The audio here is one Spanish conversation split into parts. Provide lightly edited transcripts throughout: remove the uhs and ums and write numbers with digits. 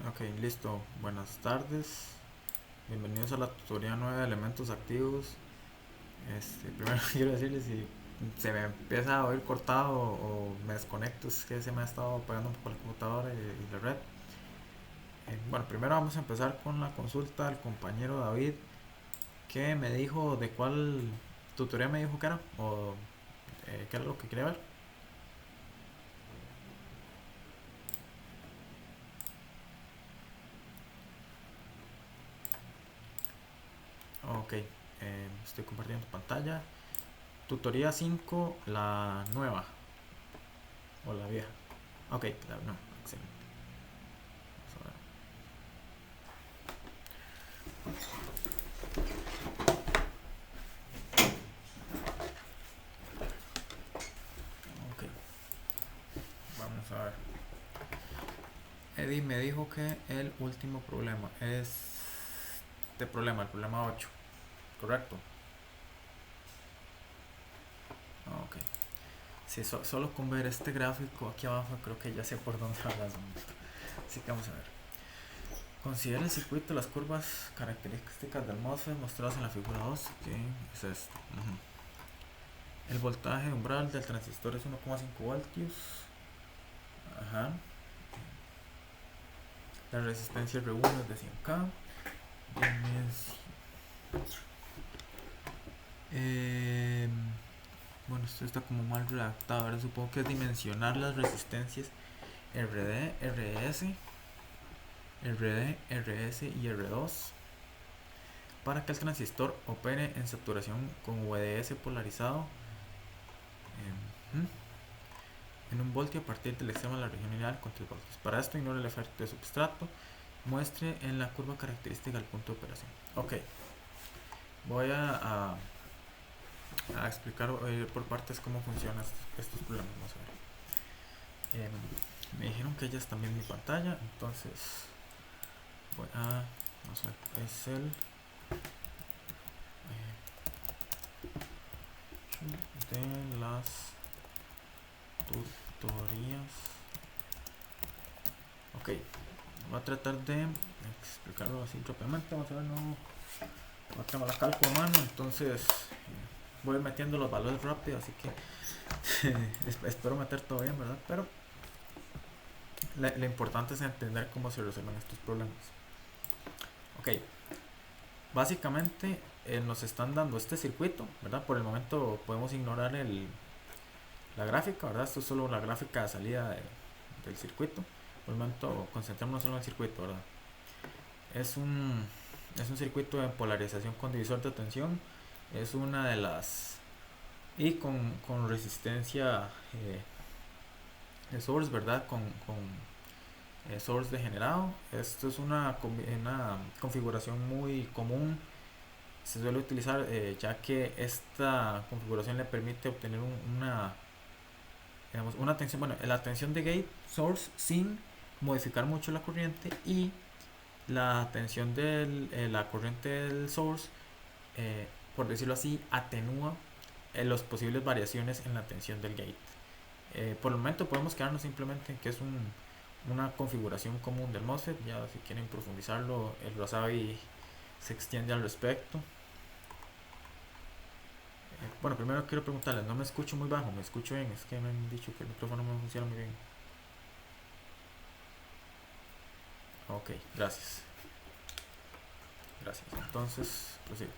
Ok, listo. Buenas tardes. Bienvenidos a la tutoría 9 de elementos activos. Primero quiero decirles si se me empieza a oír cortado o me desconecto, es que se me ha estado pegando un poco la computadora y la red. Bueno, primero vamos a empezar con la consulta del compañero David, que me dijo de cuál tutoría me dijo que era o qué era lo que quería ver. Ok, estoy compartiendo pantalla. Tutoría 5, la nueva o la vieja. Ok, la nueva, excelente. Vamos a ver. Ok, vamos a ver. Eddie me dijo que el último problema es este problema, el problema 8, ¿correcto? Ok. Sí, solo con ver este gráfico aquí abajo creo que ya sé por dónde va el asunto. Así que vamos a ver. Considera el circuito las curvas características del MOSFET mostradas en la figura 2, que es esto. El voltaje umbral del transistor es 1,5 voltios. Ajá. La resistencia R1 es de 100K. Eh, bueno, esto está como mal redactado. Ahora supongo que es dimensionar las resistencias RD, RS, RD, RS y R2 para que el transistor opere en saturación con VDS polarizado en un voltio a partir del extremo de la región lineal con 3 voltios. Para esto ignore el efecto de substrato. Muestre en la curva característica el punto de operación. Ok, voy a explicar por partes cómo funcionan estos problemas. Vamos a ver. Me dijeron que ella está también en mi pantalla, entonces voy a. Vamos a ver, es el. De las tutorías. Ok, voy a tratar de explicarlo así rápidamente. Vamos a ver, no tengo la calco a mano, entonces voy metiendo los valores rápido, así que espero meter todo bien, ¿verdad? Pero lo importante es entender cómo se resuelven estos problemas. Ok, básicamente nos están dando este circuito, ¿verdad? Por el momento podemos ignorar la gráfica, ¿verdad? Esto es solo la gráfica de salida del circuito. Por el momento concentrémonos solo en el circuito, ¿verdad? Es un, es un circuito de polarización con divisor de tensión. Es una de las. Y con resistencia de source, ¿verdad? Con source degenerado. Esto es una configuración muy común. Se suele utilizar ya que esta configuración le permite obtener una tensión, bueno, la tensión de gate source sin modificar mucho la corriente y la tensión de la corriente del source, por decirlo así, atenúa las posibles variaciones en la tensión del gate. Por el momento podemos quedarnos simplemente en que es una configuración común del MOSFET. Ya si quieren profundizarlo, el Razavi se extiende al respecto. Bueno, primero quiero preguntarles, no me escucho muy bajo, me escucho bien, es que me han dicho que el micrófono no me funciona muy bien. Ok, gracias. Gracias. Entonces, prosigo.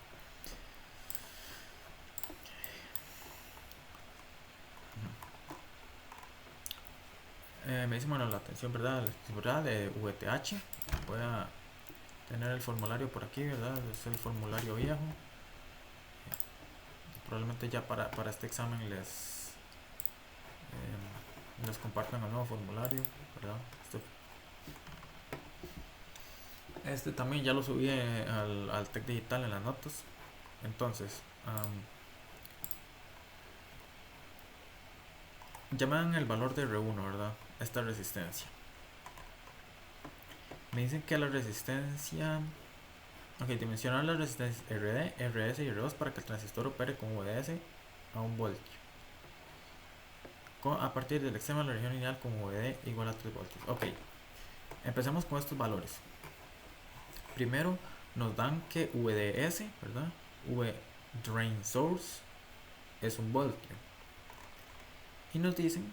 Me dice, bueno, la atención, ¿verdad? ¿Verdad? De VTH. Voy a tener el formulario por aquí, ¿verdad? Es el formulario viejo. Probablemente ya para este examen les compartan el nuevo formulario, ¿verdad? Este también ya lo subí al Tech Digital en las notas. Entonces, ya me dan el valor de R1, ¿verdad? Esta resistencia. Me dicen que la resistencia. Ok, dimensionar las resistencias RD, RS y R2 para que el transistor opere con VDS a 1 voltio. A partir del extremo de la región lineal con VD igual a 3 voltios. Ok, Empecemos con estos valores. Primero nos dan que VDS, ¿verdad? V drain source es 1 voltio. Y nos dicen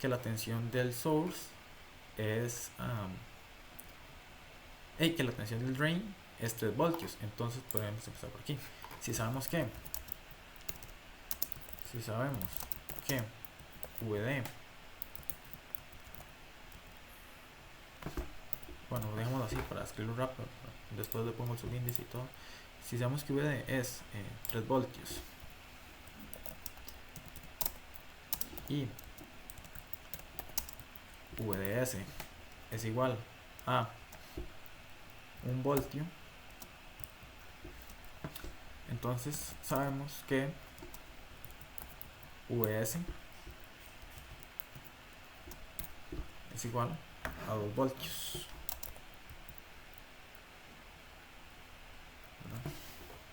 que la tensión del source es que la tensión del drain es 3 voltios. Entonces podemos empezar por aquí. Si sabemos que VD, bueno, dejémoslo así para escribirlo rápido, después le pongo el subíndice y todo. Si sabemos que VD es 3 voltios y VDS es igual a 1 voltio, entonces sabemos que VS es igual a 2 voltios.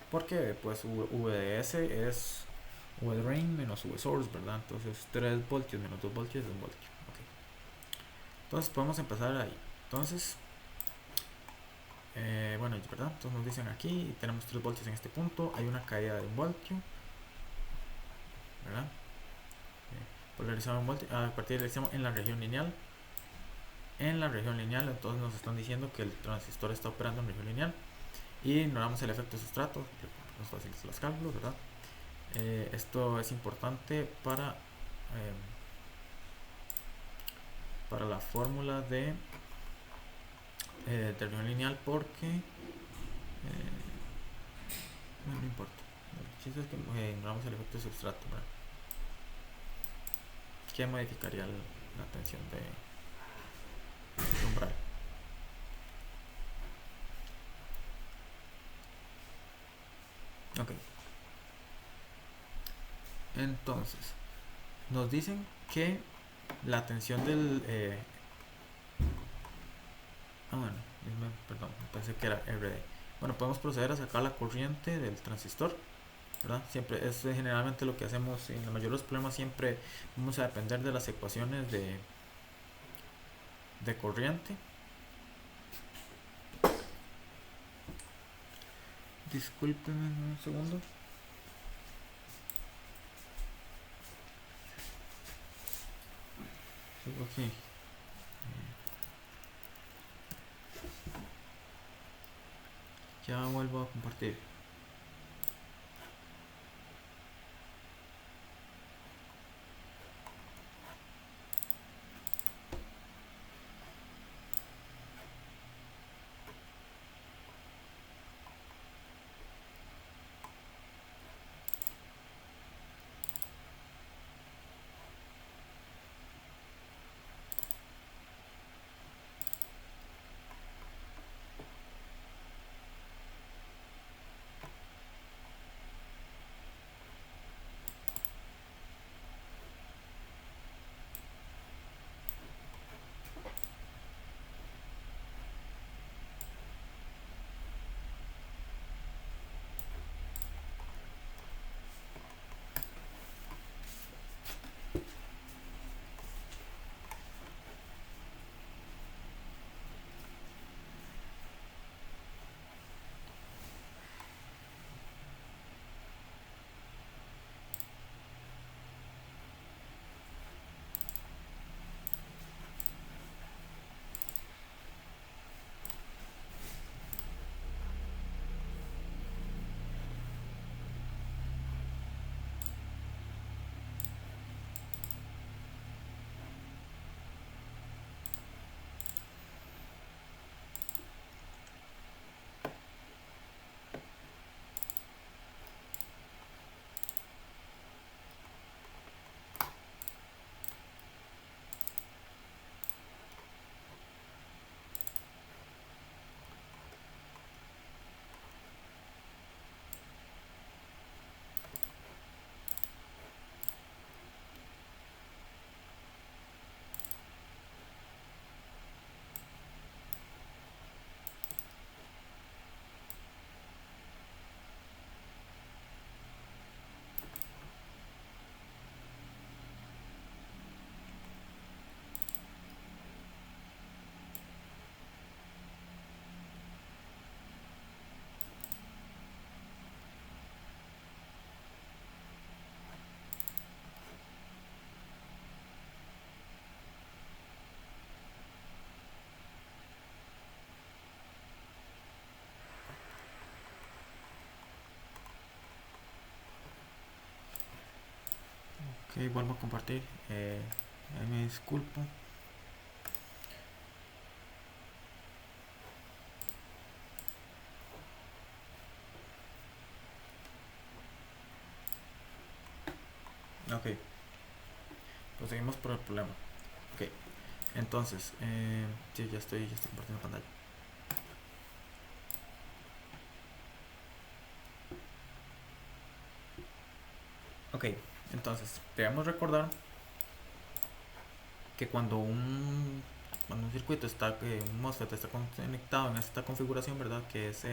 Porque pues VDS es V drain menos V source, ¿verdad? Entonces 3 voltios menos 2 voltios es 1 voltio. Okay. Entonces podemos empezar ahí. Entonces, bueno, ¿verdad? Entonces nos dicen aquí, tenemos 3 voltios en este punto, hay una caída de 1 voltio, ¿verdad? Polarizado 1 voltio, a partir del extremo en la región lineal. En la región lineal, entonces nos están diciendo que el transistor está operando en región lineal. Y ignoramos el efecto de sustrato, nos facilita los cálculos, ¿verdad? Esto es importante para la fórmula de región lineal porque no importa. El chiste es que ignoramos el efecto de sustrato, ¿verdad? Que modificaría la tensión de umbral. Ok. Entonces, nos dicen que la tensión del... bueno, perdón, pensé que era RD. Bueno, podemos proceder a sacar la corriente del transistor, ¿verdad? Siempre es generalmente lo que hacemos en la mayoría de los problemas. Siempre vamos a depender de las ecuaciones de corriente. Discúlpenme un segundo. Ok. Ya vuelvo a compartir. Ok, vuelvo a compartir. Ahí me disculpo. Ok, proseguimos por el problema. Ok, entonces, sí, ya estoy compartiendo pantalla. Ok, entonces, debemos recordar que cuando un circuito está, un MOSFET está conectado en esta configuración, ¿verdad? Que es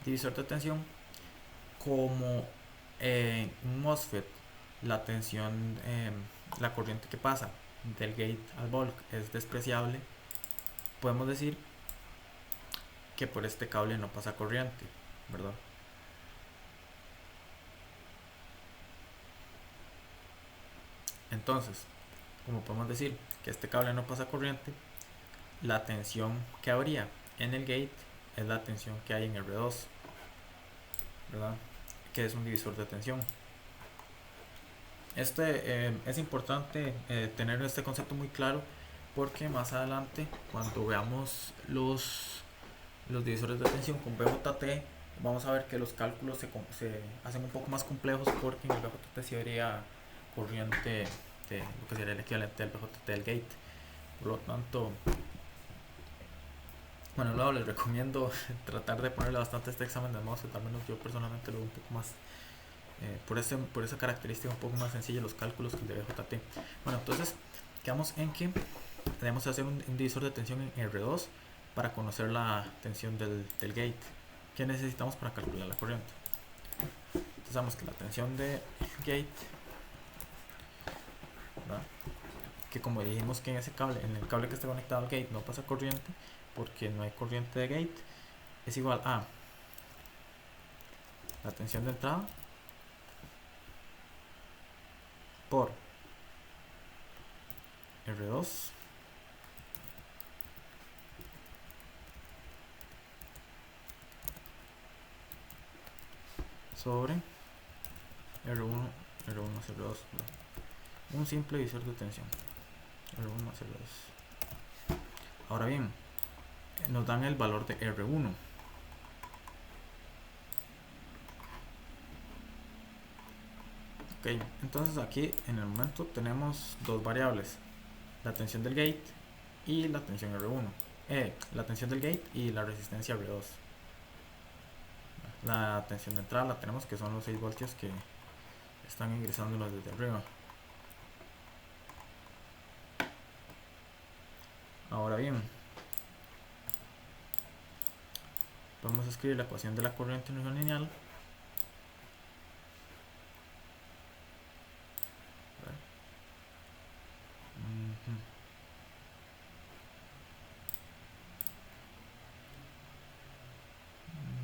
divisor de tensión, como un MOSFET, la tensión, la corriente que pasa del gate al bulk es despreciable, podemos decir que por este cable no pasa corriente, ¿verdad? Entonces, como podemos decir que este cable no pasa corriente, la tensión que habría en el gate es la tensión que hay en R2, ¿verdad? Que es un divisor de tensión. Es importante tener este concepto muy claro porque más adelante cuando veamos los divisores de tensión con VJT vamos a ver que los cálculos se hacen un poco más complejos porque en el VJT sí habría corriente de lo que sería el equivalente del VJT del gate. Por lo tanto, bueno, luego les recomiendo tratar de ponerle bastante este examen de MOSFET, al menos yo personalmente lo veo un poco más por esa característica un poco más sencilla los cálculos que el de VJT. Bueno, entonces quedamos en que tenemos que hacer un divisor de tensión en R2 para conocer la tensión del gate. ¿Qué necesitamos para calcular la corriente? Entonces sabemos que la tensión de gate, ¿verdad? Que como dijimos que en ese cable, en el cable que está conectado al gate no pasa corriente porque no hay corriente de gate, es igual a la tensión de entrada por R2 sobre R1, R1 más R2, un simple divisor de tensión, R1 más R2. Ahora bien, nos dan el valor de R1. Ok, entonces aquí en el momento tenemos dos variables, la tensión del gate y la tensión R1. La tensión del gate y la resistencia R2. La tensión de entrada la tenemos que son los 6 voltios que están ingresándolos desde arriba. Ahora bien, podemos escribir la ecuación de la corriente en región lineal.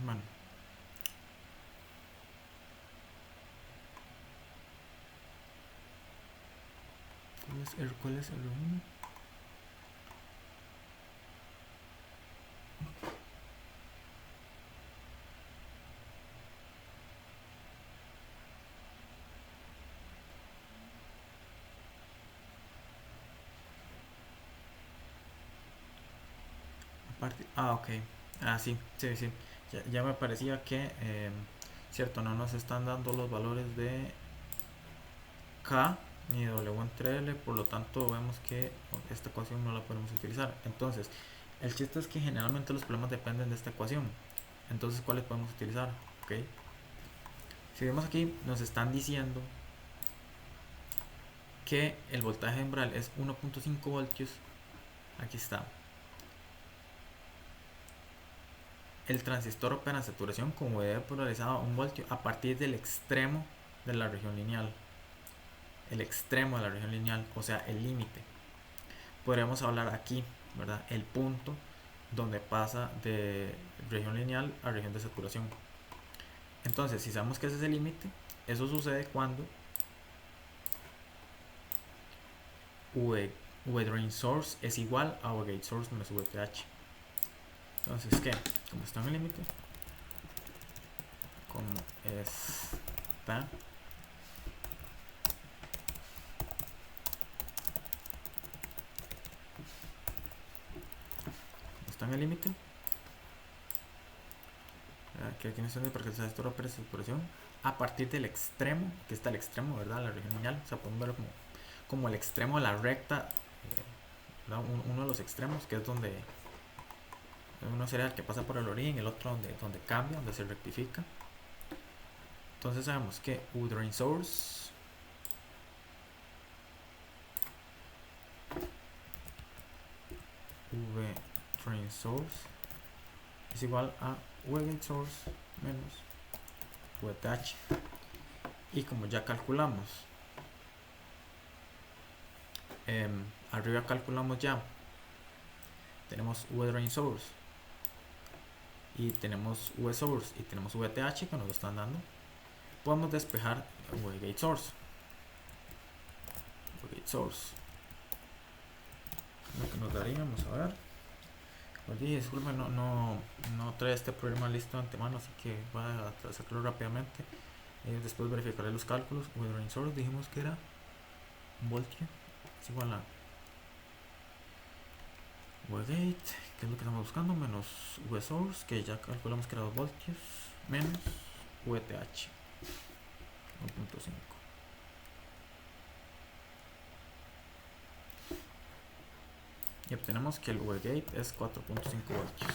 Bueno, ¿cuál es R1? Ok. Sí, sí, sí. Ya me parecía que, cierto, no nos están dando los valores de K ni de W entre L, por lo tanto vemos que esta ecuación no la podemos utilizar. Entonces, el chiste es que generalmente los problemas dependen de esta ecuación. Entonces, ¿cuáles podemos utilizar? Ok. Si vemos aquí, nos están diciendo que el voltaje umbral es 1.5 voltios. Aquí está. El transistor opera en saturación con VD polarizado a 1 voltio a partir del extremo de la región lineal. El extremo de la región lineal, o sea, el límite. Podríamos hablar aquí, ¿verdad? El punto donde pasa de región lineal a región de saturación. Entonces, si sabemos que ese es el límite, eso sucede cuando V drain source es igual a V gate source menos VTH. Entonces, ¿qué? Como está en el límite, como está está en el límite, que aquí no está para que el transistor opere saturación a partir del extremo, que está el extremo, ¿verdad? La región lineal, o sea, podemos verlo como el extremo de la recta, uno de los extremos, que es donde uno sería el que pasa por el origen, el otro donde cambia, donde se rectifica. Entonces sabemos que U drain source V drain source es igual a V gate source menos VTH. Y como ya calculamos, arriba calculamos ya, tenemos V drain source y tenemos V source y tenemos VTH que nos lo están dando, podemos despejar V gate source. Lo que nos daría, vamos a ver. Pues dije, disculpen, no trae este programa listo de antemano, así que voy a hacerlo rápidamente. Después verificaré los cálculos. V drain source dijimos que era un voltio, es igual a V gate, que es lo que estamos buscando, menos V source, que ya calculamos que era 2 voltios, menos VTH 1.5. Y obtenemos que el V-gate es 4.5 voltios.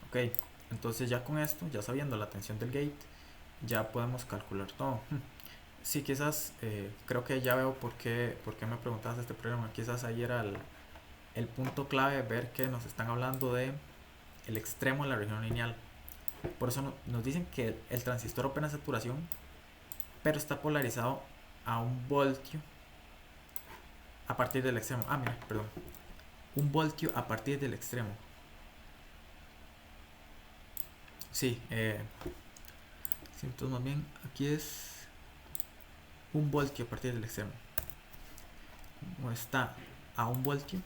Ok, entonces ya con esto, ya sabiendo la tensión del gate, ya podemos calcular todo. Sí, quizás, creo que ya veo por qué me preguntabas este problema. Quizás ahí era el punto clave, ver que nos están hablando de el extremo de la región lineal. Por eso nos dicen que el transistor opera saturación, pero está polarizado a 1 voltio a partir del extremo. Mira, perdón. 1 voltio a partir del extremo. Sí, entonces más bien aquí es 1 voltio a partir del extremo. Como está a 1 voltio.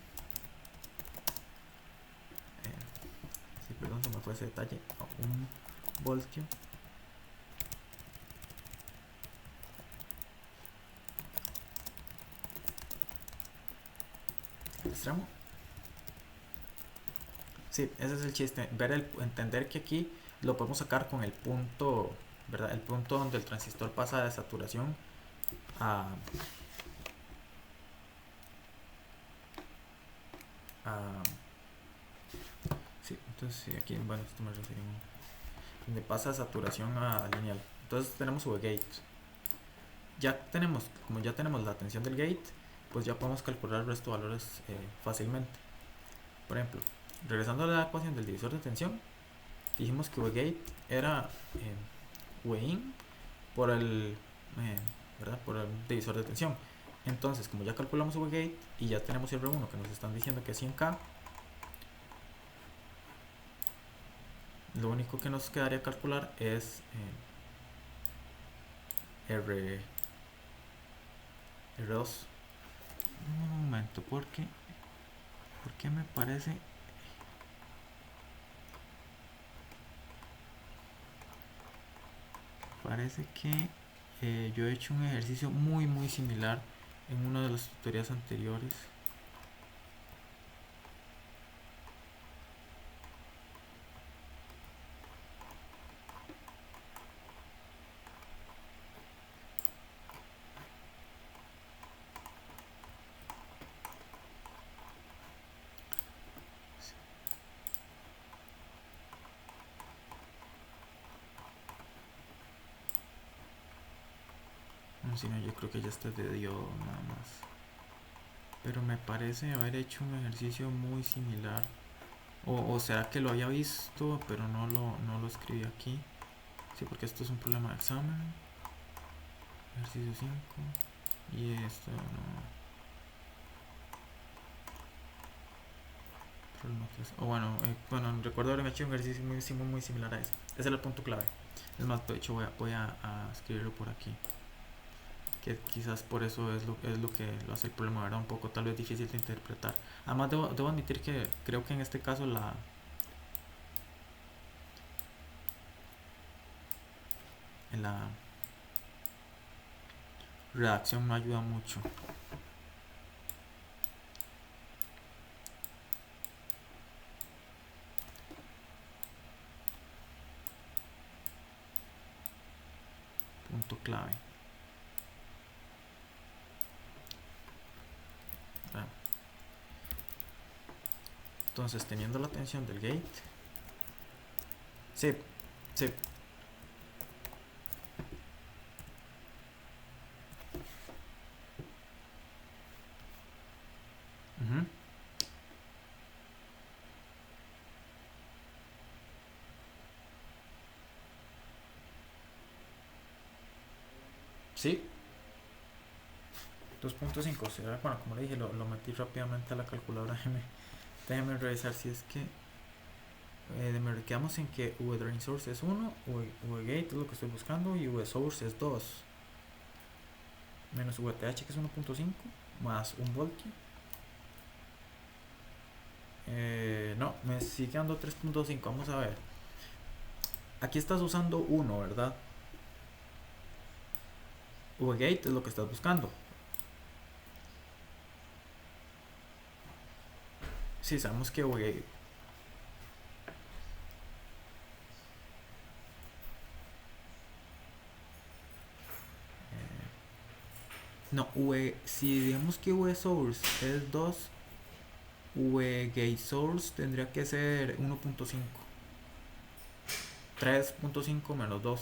Sí, perdón, se me fue ese detalle. A 1 voltio. Extremo. Sí, ese es el chiste, entender que aquí lo podemos sacar con el punto, ¿verdad? El punto donde el transistor pasa de saturación a sí, entonces sí, aquí, bueno, esto me refiero donde pasa de saturación a lineal. Entonces tenemos V-gate. Como ya tenemos la tensión del gate, pues ya podemos calcular el resto de valores fácilmente. Por ejemplo, regresando a la ecuación del divisor de tensión, dijimos que V-gate era V-in por ¿verdad? Por el divisor de tensión. Entonces, como ya calculamos V-gate y ya tenemos el R1 que nos están diciendo que es 100K, lo único que nos quedaría calcular es R2. Un momento, ¿por qué me parece? Parece que yo he hecho un ejercicio muy similar en una de las tutorías anteriores. Si no, yo creo que ya está de diodo nada más. Pero me parece haber hecho un ejercicio muy similar. O será que lo había visto, pero no lo escribí aquí. Sí, porque esto es un problema de examen. Ejercicio 5. Y esto no. Problema 3. O bueno, recuerdo haberme hecho un ejercicio muy similar a ese. Ese era el punto clave. Es más, de hecho voy a escribirlo por aquí. Que quizás por eso es lo que lo hace el problema, ¿verdad? Un poco tal vez difícil de interpretar. Además debo admitir que creo que en este caso redacción no ayuda mucho. Punto clave. Entonces, teniendo la atención del gate. Sí, sí. Uh-huh. Sí. 2.5 será, bueno, como le dije, lo metí rápidamente a la calculadora. Déjeme revisar si es que me quedamos en que vDrain source es 1, vgate es lo que estoy buscando y vsource es 2, menos vth que es 1.5 más un voltio. No, me sigue dando 3.5. Vamos a ver, aquí estás usando 1, ¿verdad? Vgate es lo que estás buscando. Sí, sabemos que vgate no, si digamos que vsource es 2, vgate source tendría que ser 1.5. 3.5 menos 2.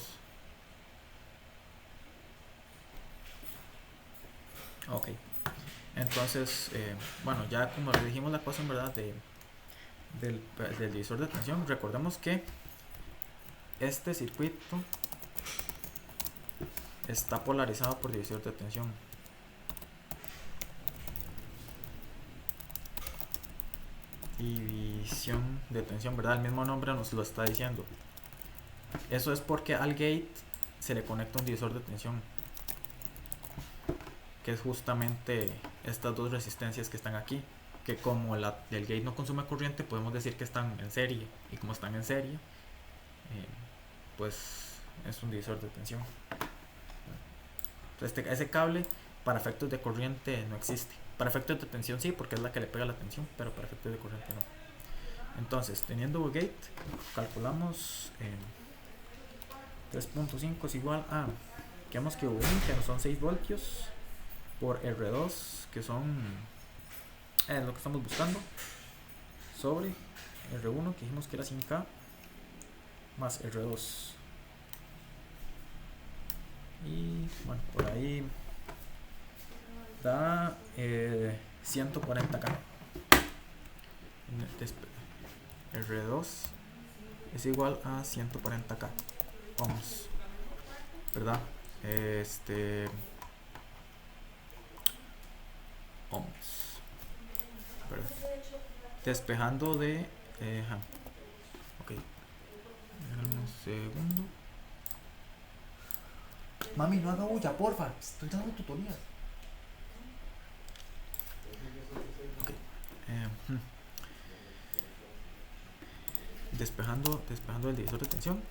Ok. Entonces, bueno, ya como le dijimos la cosa en verdad del divisor de tensión, recordemos que este circuito está polarizado por divisor de tensión. División de tensión, ¿verdad? El mismo nombre nos lo está diciendo. Eso es porque al gate se le conecta un divisor de tensión, que es justamente estas dos resistencias que están aquí, que como el gate no consume corriente, podemos decir que están en serie, y como están en serie, pues es un divisor de tensión. Entonces ese cable para efectos de corriente no existe. Para efectos de tensión sí, porque es la que le pega la tensión, pero para efectos de corriente no. Entonces, teniendo gate, calculamos 3.5 es igual a, digamos que V1, que no son 6 voltios, por R2, que son lo que estamos buscando, sobre R1, que dijimos que era 100K, más R2. Y bueno, por ahí da 140K. R2 es igual a 140K ohms, ¿verdad? Ohms, ¿verdad? Despejando de ok, un segundo. Mami, no haga bulla, porfa, estoy dando tutorías. Ok, despejando el divisor de tensión.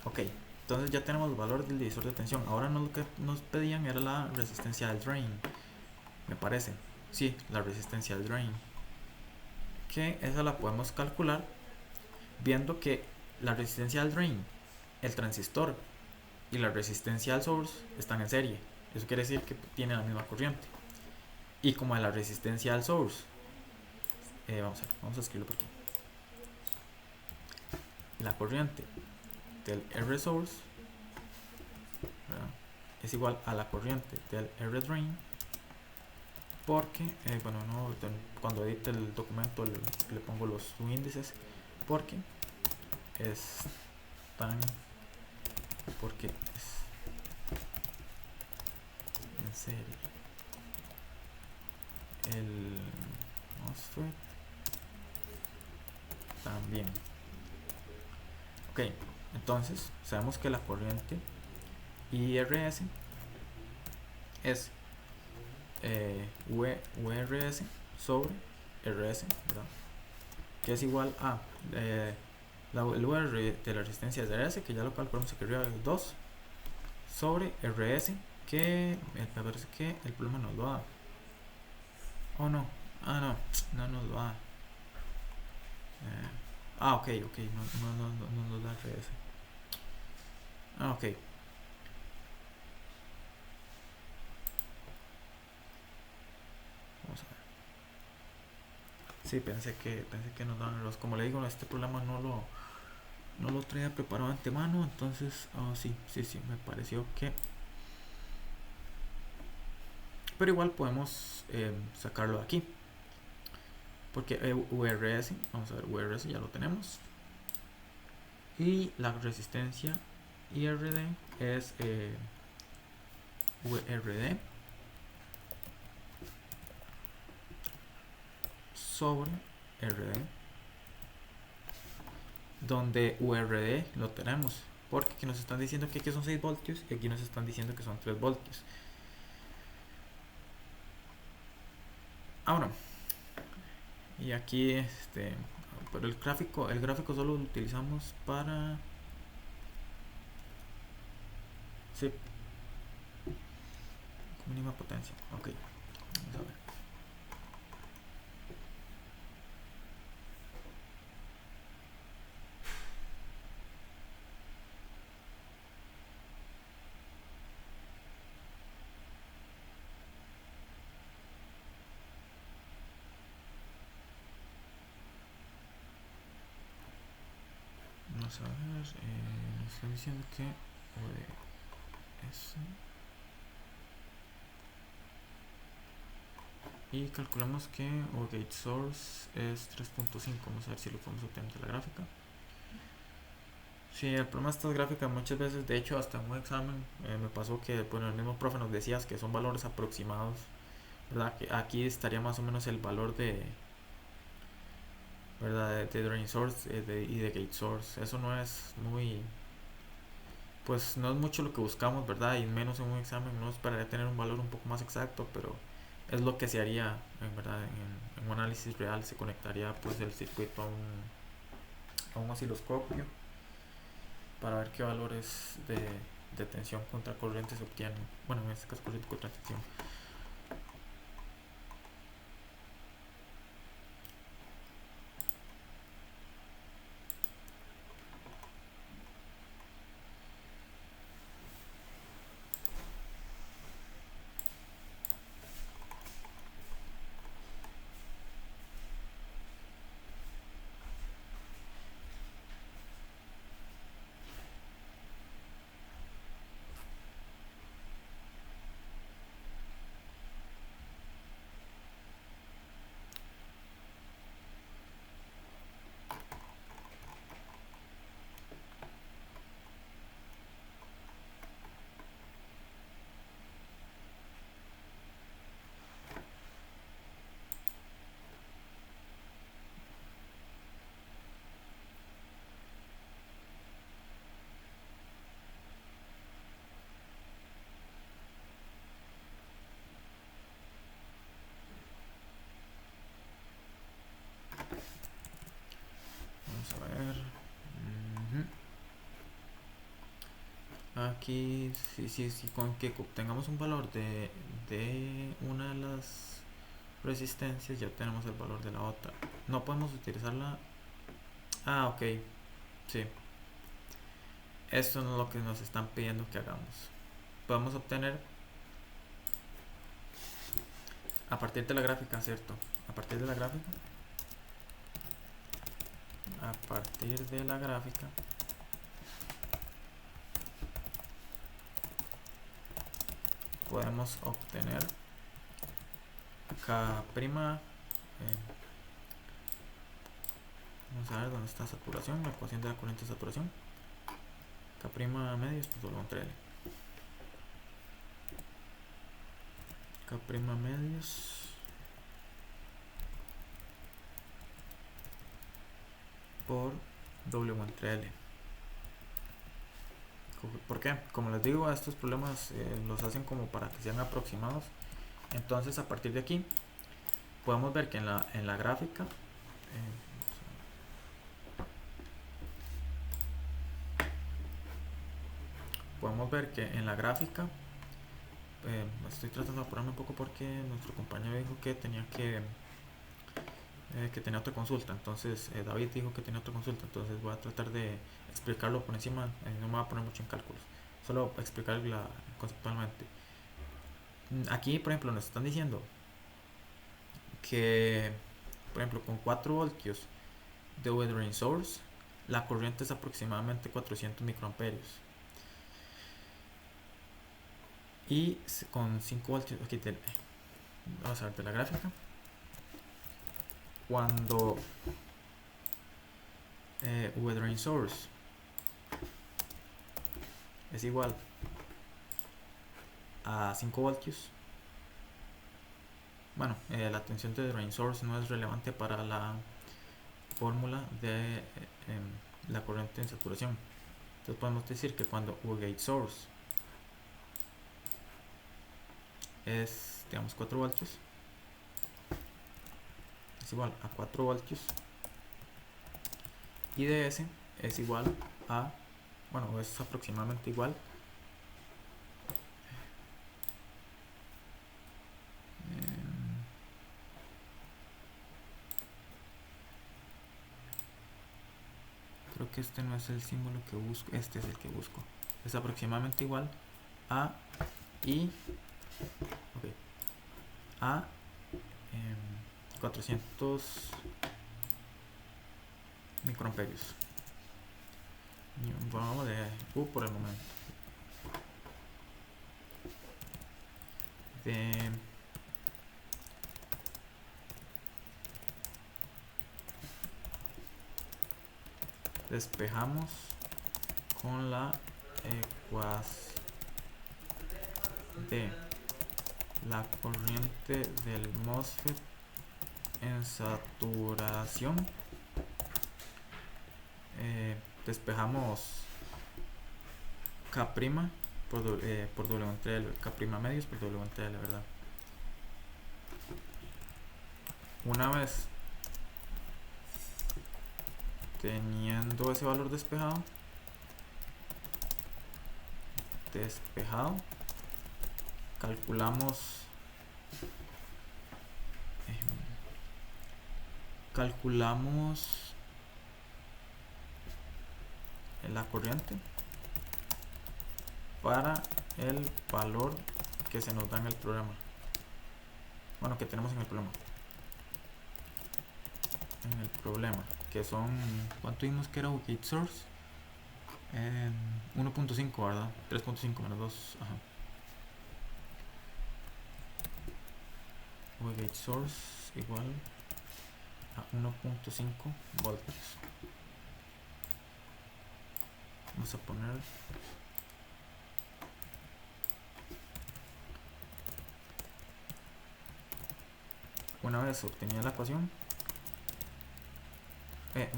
Ok, entonces ya tenemos los valores del divisor de tensión. Ahora lo que nos pedían era la resistencia del drain, me parece. Sí, la resistencia del drain, que esa la podemos calcular viendo que la resistencia al drain, el transistor y la resistencia al source están en serie. Eso quiere decir que tienen la misma corriente. Y como la resistencia al source, vamos a escribirlo por aquí. La corriente del R source, ¿verdad?, es igual a la corriente del R drain, porque, bueno, no, cuando edite el documento le pongo los subíndices, porque es tan, porque es en serie el MOSFET también. Ok, entonces sabemos que la corriente IRS es VRS sobre RS, ¿verdad? que es igual a el UR de la resistencia de RS, que ya lo calculamos aquí arriba, 2 sobre RS, que me parece que el problema nos lo da. Oh no, no nos lo da. Ok, no nos da RS. Ok. Vamos a ver. Sí, pensé que nos daban errores. Como le digo, este problema no lo traía preparado de antemano, entonces sí, me pareció que... Pero igual podemos sacarlo de aquí. Porque URS, vamos a ver, URS ya lo tenemos. Y la resistencia IRD es URD sobre RD, donde URD lo tenemos, porque aquí nos están diciendo que aquí son 6 voltios y aquí nos están diciendo que son 3 voltios. Ahora, y aquí pero el gráfico solo lo utilizamos para... Sí, mínima potencia. Ok, vamos a ver. Vamos a ver, nos están diciendo que ODS y calculamos que gate source es 3.5. Vamos a ver si lo podemos obtener de la gráfica. Sí, el problema de estas gráficas muchas veces, de hecho hasta en un examen me pasó que el mismo profe nos decía que son valores aproximados, ¿verdad? Que aquí estaría más o menos el valor ¿verdad? De drain source y de gate source. Eso no es muy, pues no es mucho lo que buscamos, ¿verdad? Y menos en un examen, no esperaría tener un valor un poco más exacto, pero es lo que se haría, en verdad, en un análisis real. Se conectaría pues el circuito a un osciloscopio para ver qué valores de tensión contra corriente se obtienen. Bueno, en este caso corriente contra tensión. Vamos a ver. Aquí, sí, con que obtengamos un valor de una de las resistencias, ya tenemos el valor de la otra. No podemos utilizarla. Ok, sí. Esto no es lo que nos están pidiendo que hagamos. Podemos obtener a partir de la gráfica, ¿cierto? A partir de la gráfica. A partir de la gráfica. Podemos obtener K'. Vamos a ver dónde está saturación, la ecuación de la corriente de saturación. K' medios pues W entre L. K' medios por W entre L. ¿Por qué? Como les digo, estos problemas los hacen como para que sean aproximados. Entonces a partir de aquí podemos ver que en la gráfica podemos ver que en la gráfica, estoy tratando de apurarme un poco porque nuestro compañero dijo que tenía otra consulta. Entonces David dijo que tenía otra consulta, entonces voy a tratar de explicarlo por encima. No me voy a poner mucho en cálculos, solo explicarla conceptualmente. Aquí por ejemplo nos están diciendo que por ejemplo con 4 voltios de Weathering Source la corriente es aproximadamente 400 microamperios, y con 5 voltios aquí vamos a ver de la gráfica. Cuando Weathering Source es igual a 5 voltios, bueno, la tensión de drain source no es relevante para la fórmula de la corriente en saturación. Entonces podemos decir que cuando Gate source es, digamos, 4 voltios, es igual a 4 voltios, y DS es igual a, bueno, es aproximadamente igual creo que este no es el símbolo que busco, este es el que busco, es aproximadamente igual a I, okay, a 400 microamperios. Vamos de U por el momento. Despejamos con la ecuación de la corriente del MOSFET en saturación. Despejamos K' por W entre L, K' medios por W entre L, ¿verdad? Una vez teniendo ese valor despejado, calculamos la corriente para el valor que se nos da en el programa, bueno, que tenemos en el problema, que son, ¿cuánto vimos que era Gate Source? 1.5, ¿verdad? 3.5 menos 2, ajá. Gate Source igual a 1.5 voltios. Vamos a poner una vez obtenida la ecuación,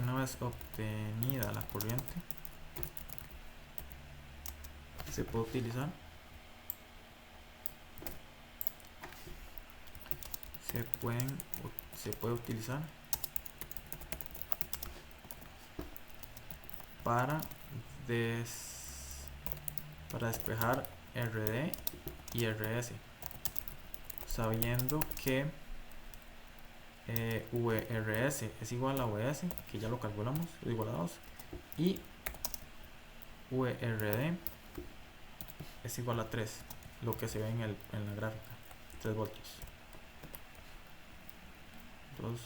una vez obtenida la corriente, se puede utilizar para despejar RD y RS, sabiendo que VRS es igual a VS, que ya lo calculamos, es igual a 2, y VRD es igual a 3, lo que se ve en la gráfica, 3 voltios. 2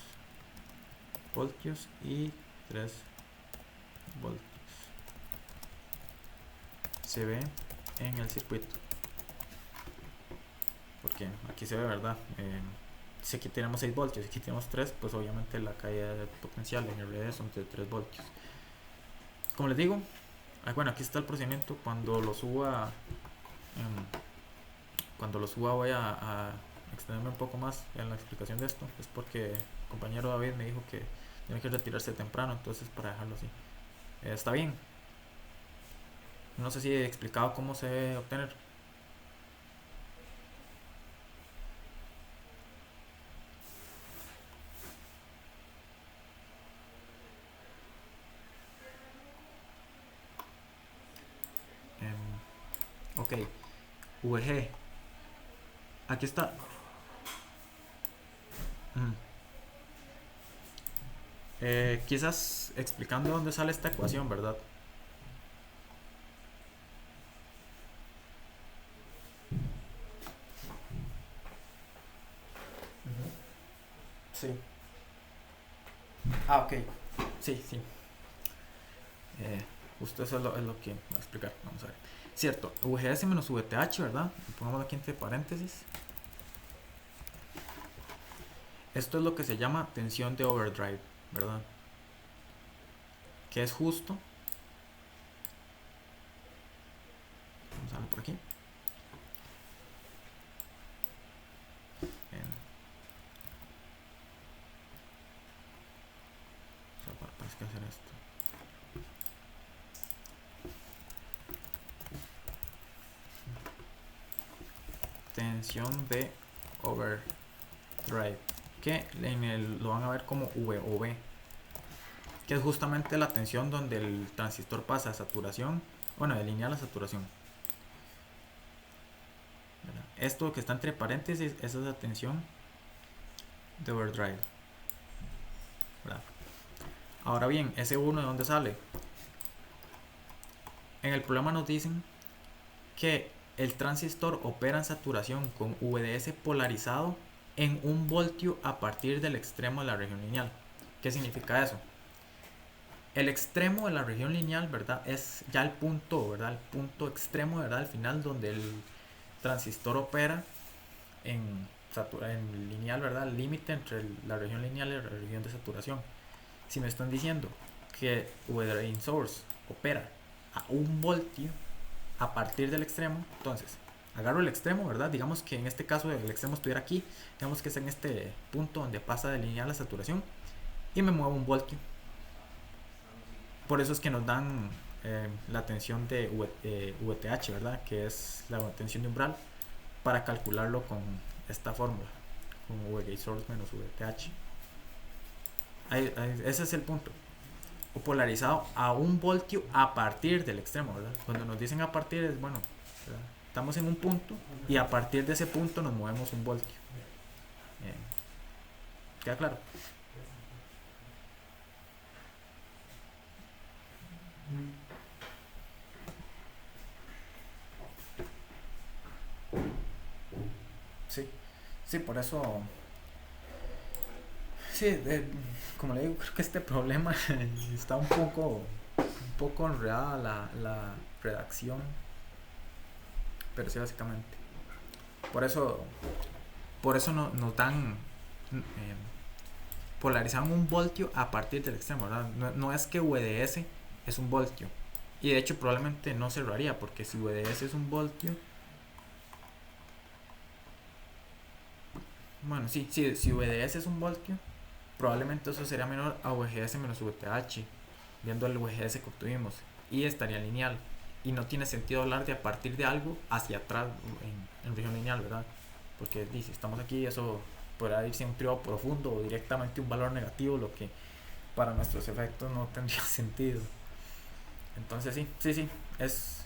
voltios y 3 voltios. Se ve en el circuito, porque aquí se ve, ¿verdad? Si aquí tenemos 6 voltios, aquí tenemos 3, pues obviamente la caída de potencial en RD son de 3 voltios. Como les digo, bueno, aquí está el procedimiento. Cuando lo suba voy a extenderme un poco más en la explicación de esto. Es porque el compañero David me dijo que tiene que retirarse temprano, entonces para dejarlo así. Está bien. No sé si he explicado cómo se debe obtener. Ok, VG. Aquí está. Mm. Quizás explicando dónde sale esta ecuación, ¿verdad? Sí. Ah, ok. Sí, sí. Eh, Justo eso es lo que voy a explicar. Vamos a ver. Cierto, VGS menos VTH, ¿verdad? Pongámoslo aquí entre paréntesis. Esto es lo que se llama tensión de overdrive, ¿verdad? Que es justo. Vamos a verlo por aquí. En, o sea, para que hacer esto. Tensión de overdrive. Que lo van a ver como VOV. Que es justamente la tensión donde el transistor pasa de saturación. Bueno, de lineal a saturación. ¿Verdad? Esto que está entre paréntesis, esa es la tensión de overdrive. ¿Verdad? Ahora bien, ese 1 de dónde sale. En el problema nos dicen que el transistor opera en saturación con VDS polarizado en 1 voltio a partir del extremo de la región lineal. ¿Qué significa eso? El extremo de la región lineal, ¿verdad? Es ya el punto, ¿verdad? El punto extremo, ¿verdad? Al final donde el transistor opera en lineal, ¿verdad? El límite entre la región lineal y la región de saturación. Si me están diciendo que V-Drain Source opera a 1 voltio a partir del extremo, entonces agarro el extremo, ¿verdad? Digamos que en este caso el extremo estuviera aquí, digamos que es en este punto donde pasa de lineal a saturación y me muevo 1 voltio. Por eso es que nos dan la tensión de VTH, ¿verdad? Que es la tensión de umbral, para calcularlo con esta fórmula, con VG source menos VTH. Ese es el punto. O polarizado a 1 voltio a partir del extremo, ¿verdad? Cuando nos dicen a partir es bueno, ¿verdad? Estamos en un punto y a partir de ese punto nos movemos 1 voltio. ¿Queda claro? Sí, sí, por eso. Sí, como le digo, creo que este problema está un poco enredada la redacción, pero sí, básicamente. Por eso, por eso nos dan polarizan 1 voltio a partir del extremo, ¿verdad? No es que VDS es 1 voltio. Y de hecho probablemente no cerraría, porque si VDS es 1 voltio, bueno, sí, si VDS es 1 voltio, probablemente eso sería menor a VGS menos VTH, viendo el VGS que obtuvimos, y estaría lineal. Y no tiene sentido hablar de a partir de algo hacia atrás en región lineal, ¿verdad? Porque si estamos aquí, eso podrá irse a un trío profundo o directamente un valor negativo, lo que para nuestros efectos no tendría sentido. Entonces sí, es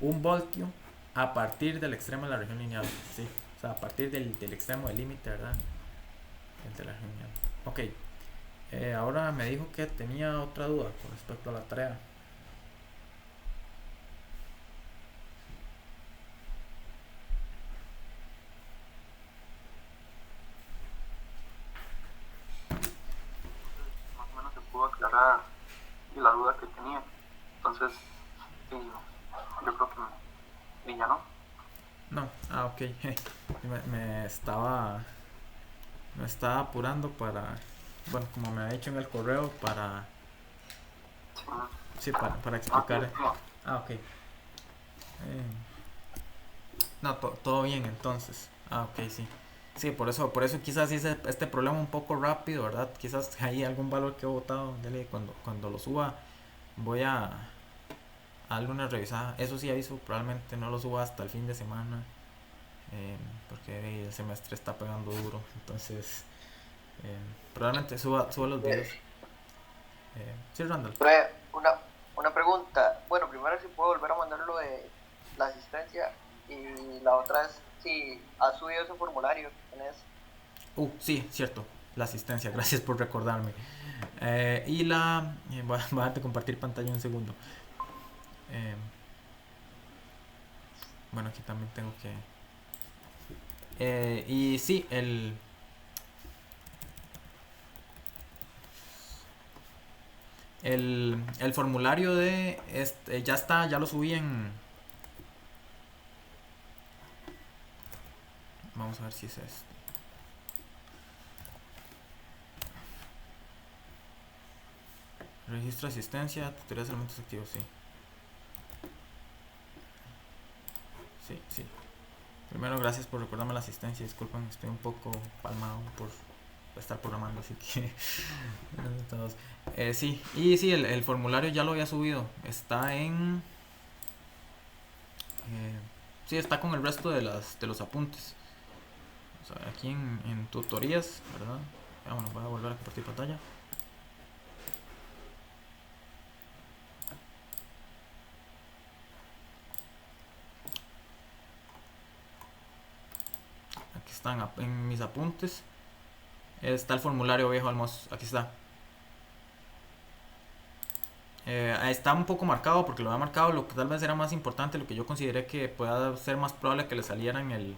1 voltio a partir del extremo de la región lineal, sí. O sea, a partir del extremo del límite, ¿verdad? De la región lineal. Ok, ahora me dijo que tenía otra duda con respecto a la tarea. Más o menos se pudo aclarar la duda que tenía. Entonces, sí, yo creo que ya no. No, ok. Me estaba apurando para, bueno, como me ha dicho en el correo, para, Sí, sí, para no, explicar. Ok. No, todo bien entonces. Ok, sí. Sí, por eso quizás hice este problema un poco rápido, ¿verdad? Quizás hay algún valor que he botado. Cuando lo suba, voy a darle una revisada. Eso sí, aviso, probablemente no lo suba hasta el fin de semana, porque el semestre está pegando duro. Entonces, probablemente suba los videos. Sí, Randall. Una, una pregunta. Bueno, primero si puedo volver a mandar lo de la asistencia Y la otra es si has subido ese formulario que tenés. Sí, cierto. La asistencia, gracias por recordarme. Voy a darte compartir pantalla un segundo. Eh, bueno, aquí también tengo que... y sí, el formulario de... ya está, ya lo subí en... Vamos a ver si es este. Registro de asistencia, tutorías de elementos activos, sí. Sí, sí. Primero, gracias por recordarme la asistencia. Disculpen, estoy un poco palmado por estar programando, así que... todos. Sí, y sí, el formulario ya lo había subido. Está en... sí, está con el resto de los apuntes. O sea, aquí en tutorías, ¿verdad? Bueno, voy a volver a compartir pantalla. Aquí están en mis apuntes. Está el formulario viejo almoz. Aquí está. Está un poco marcado porque lo había marcado lo que tal vez era más importante, lo que yo consideré que pueda ser más probable que le saliera en el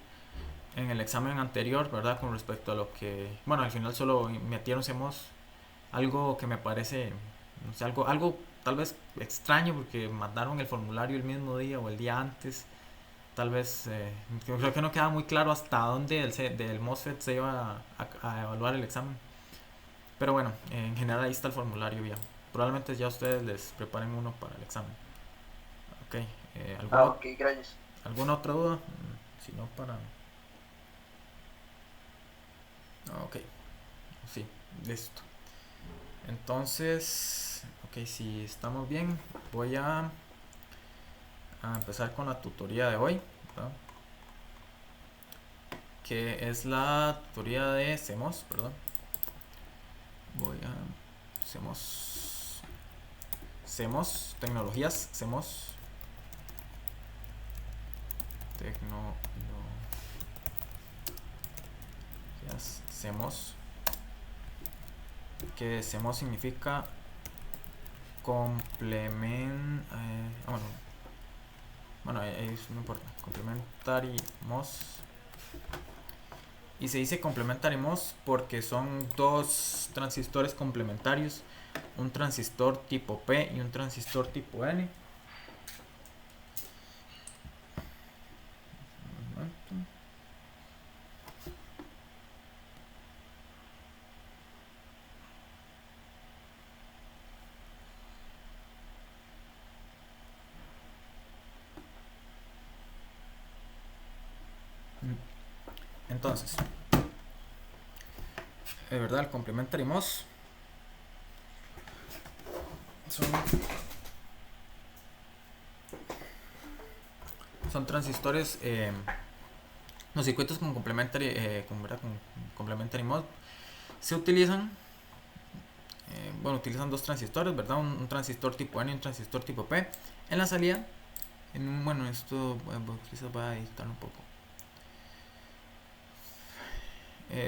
examen anterior, ¿verdad? Con respecto a lo que... Bueno, al final solo metieron CEMOS, algo que me parece, no sé, algo tal vez extraño porque mandaron el formulario el mismo día o el día antes. Tal vez, creo que no queda muy claro hasta dónde del MOSFET se iba a evaluar el examen. Pero bueno, en general ahí está el formulario viejo. Probablemente ya ustedes les preparen uno para el examen. Ok, Ok, gracias. ¿alguna otra duda? Si no, para... Ok, sí, listo. Entonces, ok, si estamos bien, voy a empezar con la tutoría de hoy, ¿verdad? Que es la tutoría de CEMOS, perdón. Voy a CEMOS, tecnologías, tecnologías, que CEMOS significa complemento, bueno, ahí no importa, complementary MOS. Y se dice complementary MOS porque son dos transistores complementarios, un transistor tipo P y un transistor tipo N. Entonces, de verdad, el complementary MOS son transistores, los circuitos con complementary, con complementary MOS se utilizan, utilizan dos transistores, ¿verdad? Un transistor tipo N y un transistor tipo P en la salida. Esto quizás voy a editarlo un poco.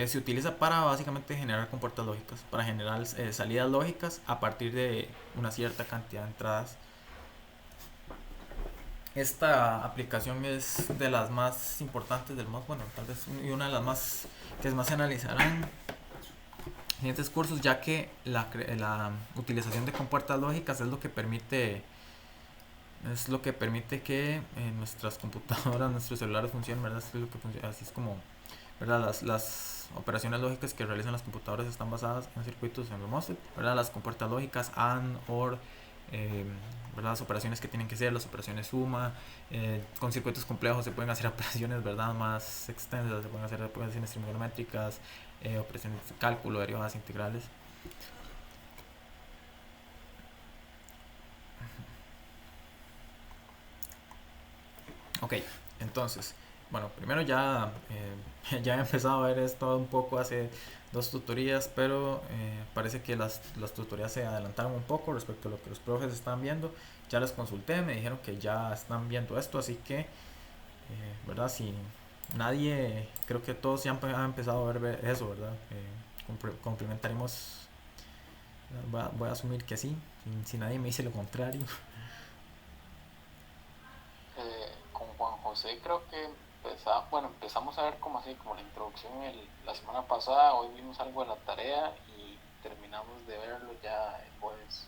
Se utiliza para básicamente generar compuertas lógicas, para generar salidas lógicas a partir de una cierta cantidad de entradas. Esta aplicación es de las más importantes del MOS, tal vez y una de las más que más se analizarán en siguientes cursos, ya que la utilización de compuertas lógicas es lo que permite que nuestras computadoras, nuestros celulares funcionen, ¿verdad? Así es como, ¿verdad? Las operaciones lógicas que realizan las computadoras están basadas en circuitos en MOSFET, ¿verdad? Las compuertas lógicas AND, OR, ¿verdad? Las operaciones que tienen que ser, las operaciones suma, con circuitos complejos se pueden hacer operaciones, ¿verdad? Más extensas, se pueden hacer operaciones trigonométricas, operaciones de cálculo, derivadas integrales. Ok, entonces, primero ya, ya he empezado a ver esto un poco hace dos tutorías, pero parece que las tutorías se adelantaron un poco respecto a lo que los profes están viendo. Ya les consulté, me dijeron que ya están viendo esto, así que ¿verdad? Si nadie, creo que todos ya han empezado a ver eso, ¿verdad? Complementaremos, voy a asumir que sí, si nadie me dice lo contrario. Con Juan José creo que empezamos a ver como así, como la introducción la semana pasada, hoy vimos algo de la tarea y terminamos de verlo ya el jueves.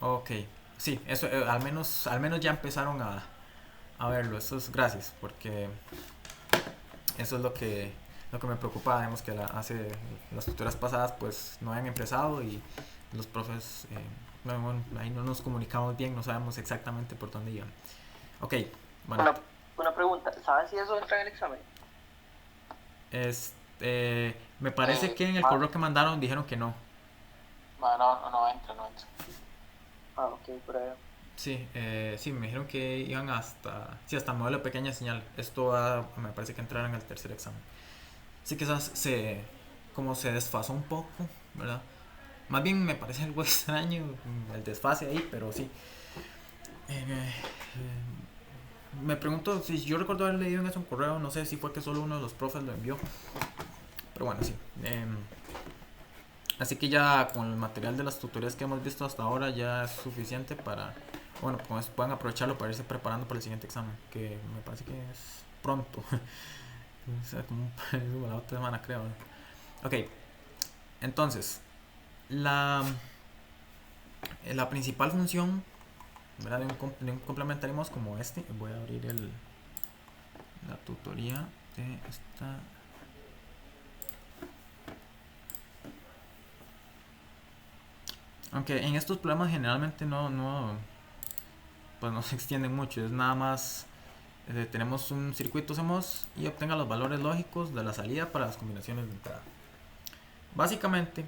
Ok, sí, eso, al menos ya empezaron a verlo, eso es gracias, porque eso es lo que me preocupaba, digamos que hace las tutorías pasadas pues no habían empezado y los profes, bueno, ahí no nos comunicamos bien, no sabemos exactamente por dónde iban. Ok, bueno. Una pregunta, ¿sabes si eso entra en el examen? Me parece que en el correo que mandaron dijeron que no. No entra. Ok, por ahí. Sí, sí, me dijeron que iban hasta modelo de pequeña señal. Esto me parece que entraron en el tercer examen. Sí, quizás como se desfasó un poco, ¿verdad? Más bien me parece algo extraño el desfase ahí, pero sí. Me pregunto si yo recuerdo haber leído en eso un correo, no sé si fue que solo uno de los profes lo envió. Pero bueno, sí. Así que ya con el material de las tutorías que hemos visto hasta ahora ya es suficiente para, bueno, pues puedan aprovecharlo para irse preparando para el siguiente examen, que me parece que es pronto. O sea, como la otra semana creo. Ok, entonces, la principal función, ¿verdad? de un complementaremos como este. Voy a abrir la tutoría de esta. Aunque en estos problemas generalmente pues no se extienden mucho, es nada más tenemos un circuito CMOS y obtenga los valores lógicos de la salida para las combinaciones de entrada. Básicamente,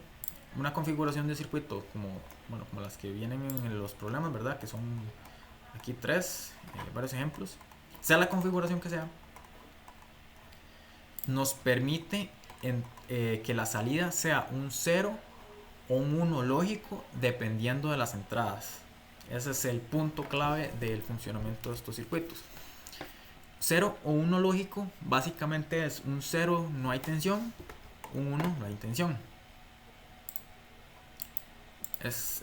una configuración de circuito como las que vienen en los problemas, ¿verdad? Que son aquí varios ejemplos. Sea la configuración que sea, nos permite que la salida sea un 0 o un 1 lógico dependiendo de las entradas. Ese es el punto clave del funcionamiento de estos circuitos. 0 o 1 lógico básicamente es un 0 no hay tensión, un 1 no hay tensión. Esto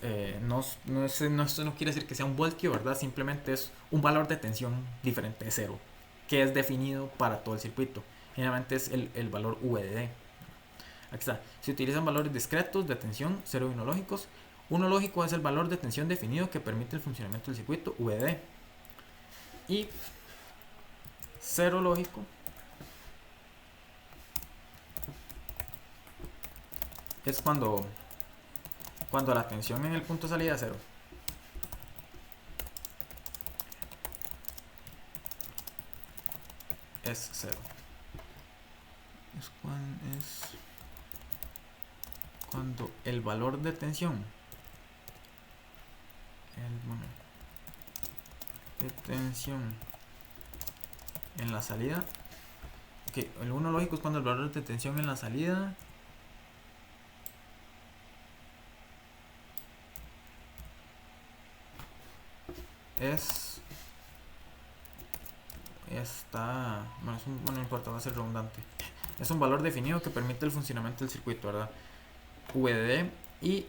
no quiere decir que sea un voltio, ¿verdad? Simplemente es un valor de tensión diferente de 0, que es definido para todo el circuito. Generalmente es el valor VDD. Aquí está. Se utilizan valores discretos de tensión, 0 y 1 lógicos. 1 lógico es el valor de tensión definido que permite el funcionamiento del circuito, VDD. Y 0 lógico es cuando la tensión en el punto de salida es 0. Es 0. Es cuando el valor de tensión en la salida, ok, el 1 lógico es cuando el valor de tensión en la salida no importa, va a ser redundante. Es un valor definido que permite el funcionamiento del circuito, ¿verdad? VDD. Y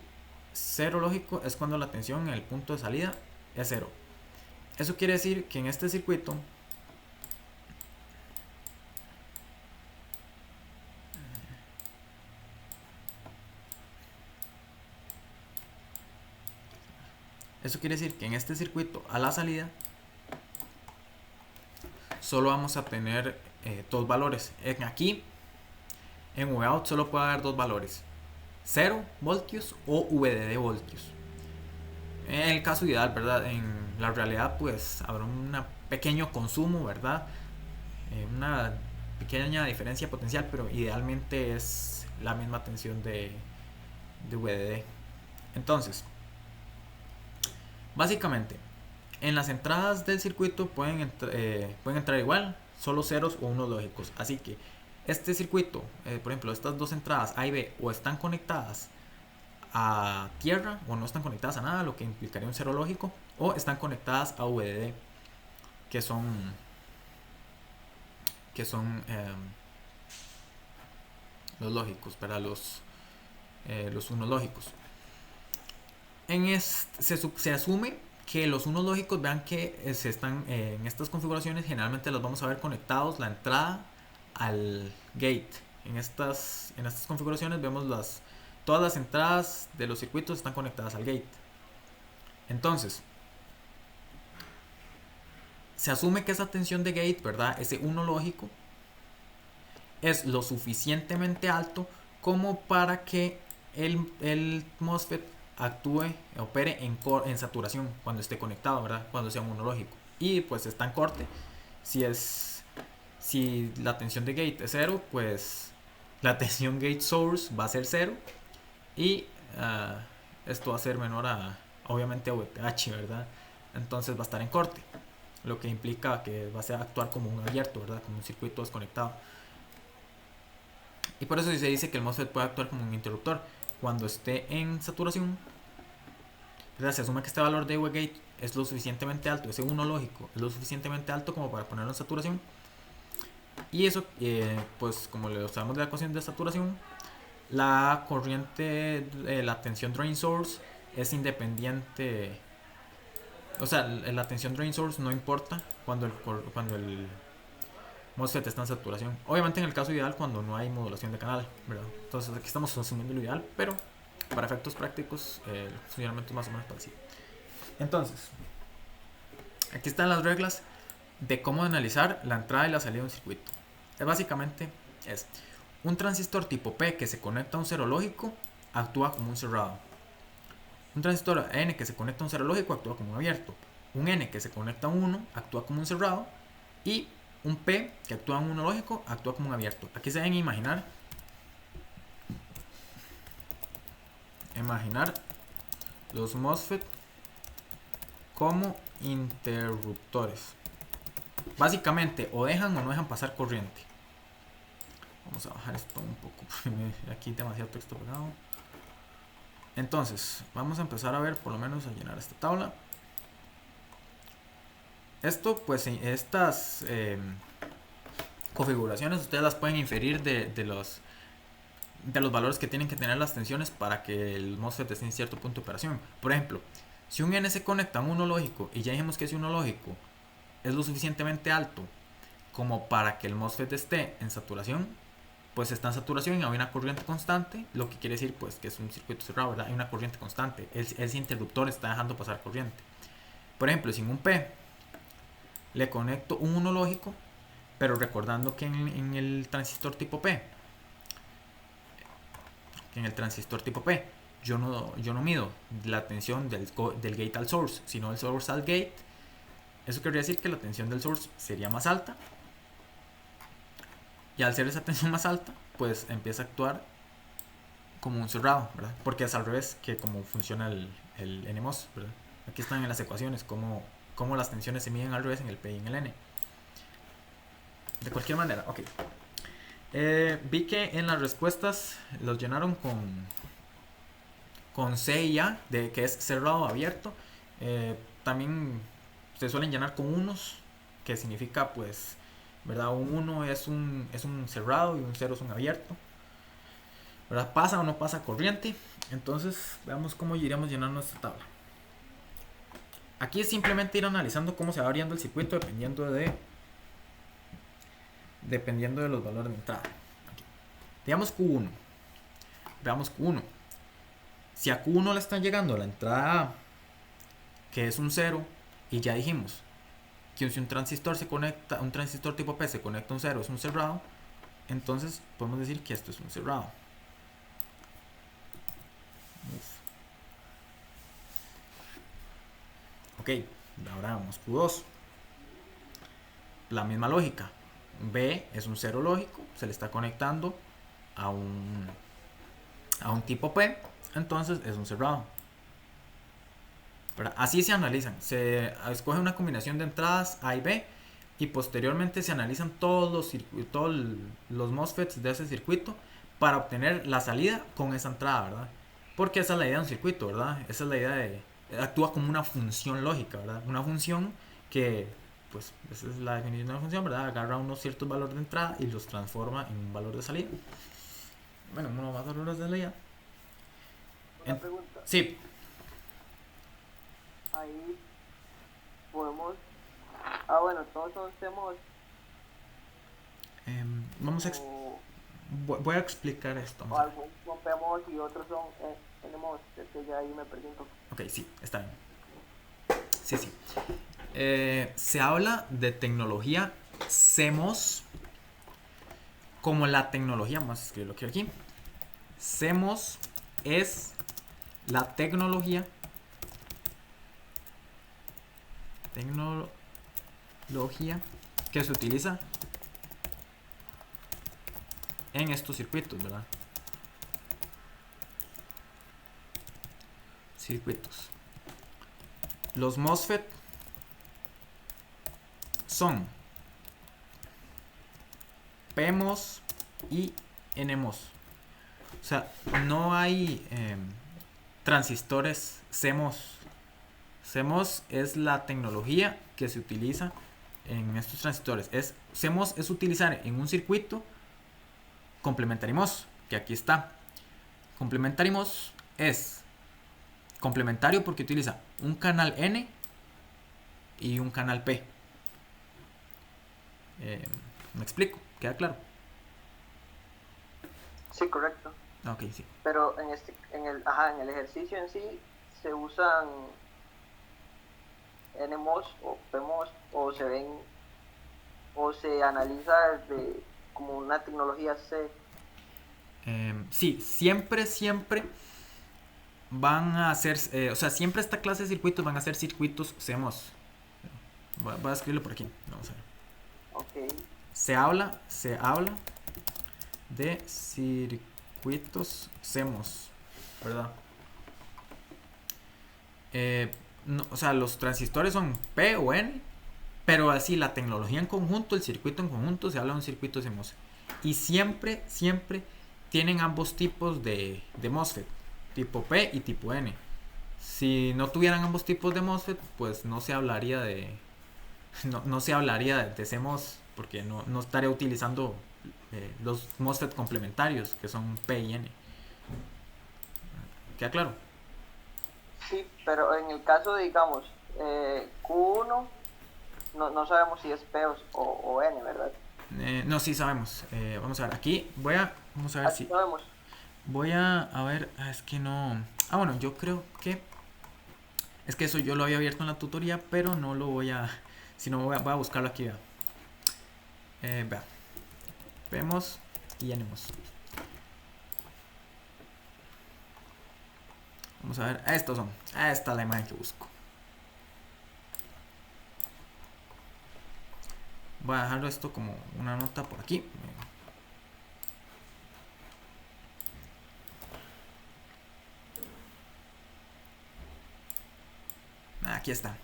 0 lógico es cuando la tensión en el punto de salida es 0. Eso quiere decir que en este circuito a la salida solo vamos a tener dos valores. Aquí en Vout solo puede haber dos valores: 0 voltios o VDD voltios. En el caso ideal, ¿verdad? En la realidad pues habrá un pequeño consumo, ¿verdad? Una pequeña diferencia potencial, pero idealmente es la misma tensión de VDD. Entonces, básicamente, en las entradas del circuito pueden entrar igual, solo ceros o unos lógicos. Así que este circuito, por ejemplo, estas dos entradas A y B, o están conectadas a tierra o no están conectadas a nada, lo que implicaría un cero lógico, o están conectadas a VDD, que son que son los lógicos, ¿verdad? Los unos lógicos. Se asume que los unos lógicos, vean que se están en estas configuraciones, generalmente los vamos a ver conectados la entrada al gate. En estas configuraciones vemos todas las entradas de los circuitos están conectadas al gate. Entonces, se asume que esa tensión de gate, ¿verdad? Ese uno lógico es lo suficientemente alto como para que el MOSFET opere en saturación cuando esté conectado, ¿verdad? Cuando sea monológico. Y pues está en corte. Si la tensión de gate es 0, pues la tensión gate source va a ser 0. Y esto va a ser menor a, obviamente, a VTH, ¿verdad? Entonces va a estar en corte. Lo que implica que va a actuar como un abierto, ¿verdad? Como un circuito desconectado. Y por eso se dice que el MOSFET puede actuar como un interruptor. Cuando esté en saturación, ¿verdad? Se asume que este valor de V-gate es lo suficientemente alto, ese 1 lógico es lo suficientemente alto como para ponerlo en saturación. Y eso, pues como lo sabemos de la ecuación de saturación, la corriente, la tensión drain source es independiente. O sea, la tensión drain source no importa cuando el MOSFET está en saturación. Obviamente en el caso ideal cuando no hay modulación de canal, ¿verdad? Entonces aquí estamos asumiendo lo ideal, pero para efectos prácticos el funcionamiento es más o menos parecido. Entonces, aquí están las reglas de cómo analizar la entrada y la salida de un circuito. Básicamente es un transistor tipo P que se conecta a un cero lógico actúa como un cerrado. Un transistor N que se conecta a un cero lógico actúa como un abierto. Un N que se conecta a un 1 actúa como un cerrado. Y un P que actúa en un 1 lógico actúa como un abierto. Aquí se deben imaginar los MOSFET como interruptores. Básicamente o dejan o no dejan pasar corriente. Vamos a bajar esto un poco porque aquí hay demasiado texto pegado. Entonces, vamos a empezar a ver, por lo menos a llenar esta tabla. Esto, pues, estas configuraciones ustedes las pueden inferir de los valores que tienen que tener las tensiones para que el MOSFET esté en cierto punto de operación. Por ejemplo, si un N se conecta a un 1 lógico y ya dijimos que ese 1 lógico es lo suficientemente alto como para que el MOSFET esté en saturación, pues está en saturación y hay una corriente constante, lo que quiere decir pues que es un circuito cerrado, ¿verdad? Hay una corriente constante, ese interruptor está dejando pasar corriente. Por ejemplo, si en un P le conecto un 1 lógico, pero recordando que en el transistor tipo P, yo no mido la tensión del gate al source, sino del source al gate. Eso querría decir que la tensión del source sería más alta. Y al ser esa tensión más alta, pues empieza a actuar como un cerrado, ¿verdad? Porque es al revés que como funciona el NMOS, ¿verdad? Aquí están en las ecuaciones cómo las tensiones se miden al revés en el P y en el N. De cualquier manera, ok. Vi que en las respuestas los llenaron con C y A, que es cerrado o abierto. También se suelen llenar con unos, que significa pues, ¿verdad? Un 1 es un cerrado y un 0 es un abierto, ¿verdad? ¿Pasa o no pasa corriente? Entonces veamos cómo iríamos llenando esta tabla. Aquí es simplemente ir analizando cómo se va variando el circuito dependiendo de los valores de entrada. Aquí. Digamos Q1. Veamos Q1. Si a Q1 le están llegando la entrada A, que es un 0, y ya dijimos que si un transistor tipo P se conecta a un 0 es un cerrado, entonces podemos decir que esto es un cerrado. Ok, ahora vamos Q2. La misma lógica. B es un 0 lógico, se le está conectando a un tipo P, entonces es un cerrado. Así se analizan, se escoge una combinación de entradas A y B y posteriormente se analizan todos los MOSFETs de ese circuito para obtener la salida con esa entrada, ¿verdad? Porque esa es la idea de un circuito, ¿verdad? Esa es la idea actúa como una función lógica, ¿verdad? Una función que pues esa es la definición de una función, ¿verdad? Agarra unos ciertos valores de entrada y los transforma en un valor de salida. Bueno, uno más valores de salida. Una pregunta. Sí. Ahí podemos. Bueno, todos son CMOS. Vamos a O voy a explicar esto. o algunos son PMOS y otros son NMOS. Es que ya ahí me perdí un poco. Ok, sí, está bien. Sí, sí. Se habla de tecnología CMOS como la tecnología, vamos a escribirlo aquí. CMOS es la tecnología que se utiliza en estos circuitos, ¿verdad? Circuitos. Los MOSFET son PMOS y NMOS. O sea, no hay transistores CMOS. CMOS es la tecnología que se utiliza en estos transistores. CMOS es utilizar en un circuito complementary MOS, que aquí está. Complementary MOS es complementario porque utiliza un canal N y un canal P. ¿Me explico? ¿Queda claro? Sí, correcto. Ok, sí. Pero en el ejercicio en sí se usan NMOS o PMOS o se ven o se analiza desde como una tecnología C. Sí, siempre van a ser, o sea, siempre esta clase de circuitos van a ser circuitos CMOS. Voy a escribirlo por aquí. Vamos a ver. Ok. Se habla de circuitos CMOS, ¿verdad? No, o sea, los transistores son P o N, pero así la tecnología en conjunto, el circuito en conjunto, se habla de un circuito CMOS. Y siempre tienen ambos tipos de MOSFET, tipo P y tipo N. Si no tuvieran ambos tipos de MOSFET, pues no se hablaría de CMOS, porque no estaría utilizando los MOSFET complementarios, que son P y N. ¿Queda claro? Sí, pero en el caso de, digamos, Q1, no sabemos si es P o N, ¿verdad? No, sí sabemos. Vamos a ver, aquí vamos a ver Aquí si... sabemos. Voy a ver, es que no... Bueno, yo creo que... Es que eso yo lo había abierto en la tutoría, pero no lo voy a... Si no, voy a buscarlo aquí, vea. Vea. Vemos y NMOS. Vamos a ver, estos son. Esta es la imagen que busco. Voy a dejarlo esto como una nota por aquí. Aquí está.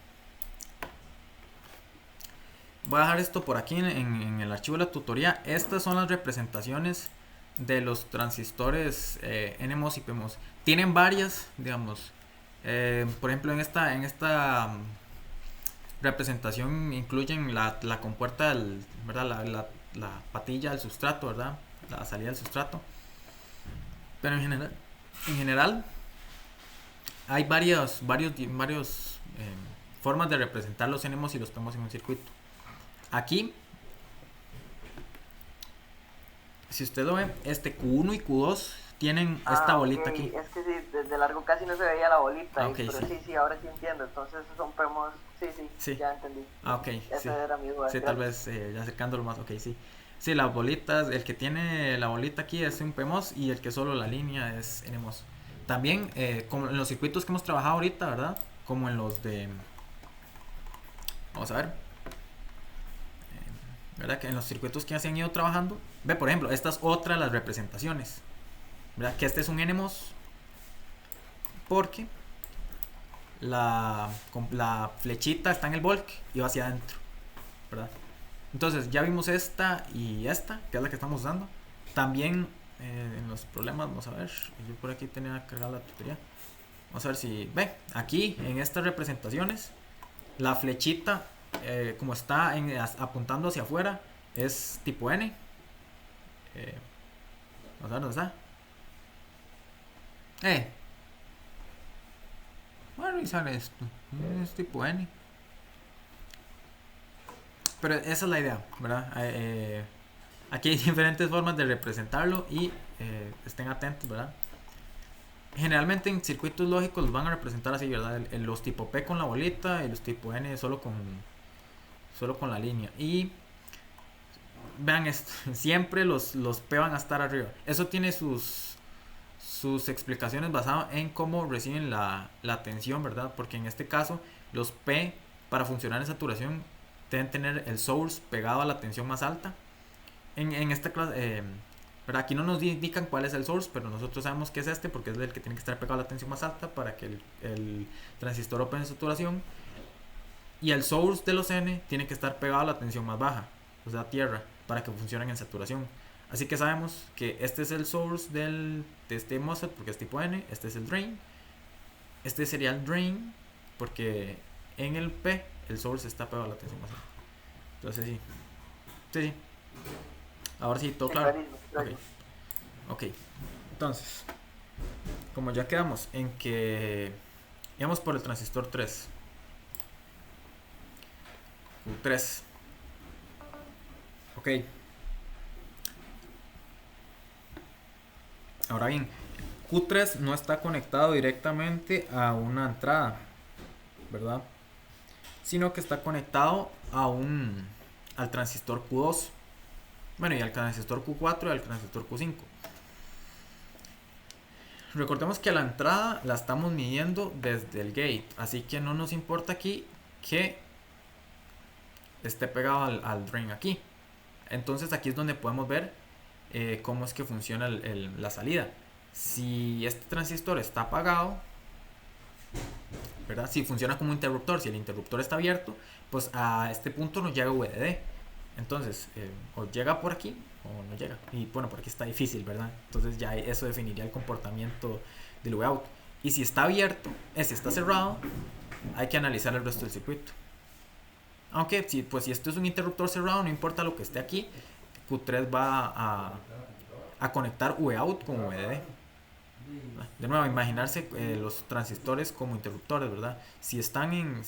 Voy a dejar esto por aquí en el archivo de la tutoría. Estas son las representaciones de los transistores NMOS y PMOS. Tienen varias, digamos. Por ejemplo, en esta representación incluyen la compuerta, ¿verdad? La patilla del sustrato, ¿verdad? La salida del sustrato. Pero en general hay varios formas de representar los NMOS y los PMOS en un circuito. Aquí, si usted lo ve, Q1 y Q2 tienen esta bolita okay. aquí. Es que sí, desde largo casi no se veía la bolita. Okay, pero sí, ahora sí entiendo. Entonces son PMOS. Sí, ya entendí. Esa era mi duda. Sí, tal vez ya acercándolo más. Ok, sí. Sí, las bolitas, el que tiene la bolita aquí es un PMOS y el que solo la línea es NMOS. También, como en los circuitos que hemos trabajado ahorita, ¿verdad? Como en los de... Vamos a ver. ¿Verdad? Que en los circuitos que ya se han ido trabajando. Ve, por ejemplo, esta es otra de las representaciones. ¿Verdad? Que este es un NMOS. Porque la flechita está en el bulk y va hacia adentro. ¿Verdad? Entonces ya vimos esta y esta, que es la que estamos usando. También en los problemas, vamos a ver. Yo por aquí tenía cargada la tutoría. Vamos a ver si... Ve, aquí en estas representaciones, la flechita como está apuntando hacia afuera, es tipo N. Vamos a ver dónde está. Voy a revisar esto. Es tipo N. Pero esa es la idea, ¿verdad? Aquí hay diferentes formas de representarlo y estén atentos, ¿verdad? Generalmente en circuitos lógicos los van a representar así, ¿verdad? Los tipo P con la bolita y los tipo N solo con la línea. Y vean esto, siempre los P van a estar arriba. Eso tiene sus explicaciones basadas en cómo reciben la tensión, ¿verdad? Porque en este caso los P, para funcionar en saturación, deben tener el source pegado a la tensión más alta. En esta clase, ¿verdad? Aquí no nos indican cuál es el source, pero nosotros sabemos que es este porque es el que tiene que estar pegado a la tensión más alta para que el transistor opere en saturación. Y el source de los N tiene que estar pegado a la tensión más baja, o sea, tierra, para que funcionen en saturación. Así que sabemos que este es el source de este MOSFET porque es tipo N, este es el drain. Este sería el drain porque en el P el source está pegado a la tensión más alta. Entonces sí. Ahora sí, todo claro. Ok. Entonces, como ya quedamos en que íbamos por el transistor 3. Q3. Ok. Ahora bien, Q3 no está conectado directamente a una entrada, ¿verdad? Sino que está conectado al transistor Q2. Bueno, y al transistor Q4 y al transistor Q5. Recordemos que la entrada la estamos midiendo desde el gate, así que no nos importa aquí que esté pegado al drain aquí. Entonces aquí es donde podemos ver cómo es que funciona la salida. Si este transistor está apagado, ¿verdad? Si funciona como interruptor, si el interruptor está abierto, pues a este punto nos llega VDD. Entonces, o llega por aquí o no llega. Y bueno, por aquí está difícil, ¿verdad? Entonces ya eso definiría el comportamiento del V-out. Y si está abierto, si está cerrado, hay que analizar el resto del circuito. Aunque si esto es un interruptor cerrado, no importa lo que esté aquí, Q3 va a conectar V-out con VDD. De nuevo, imaginarse los transistores como interruptores, ¿verdad? Si están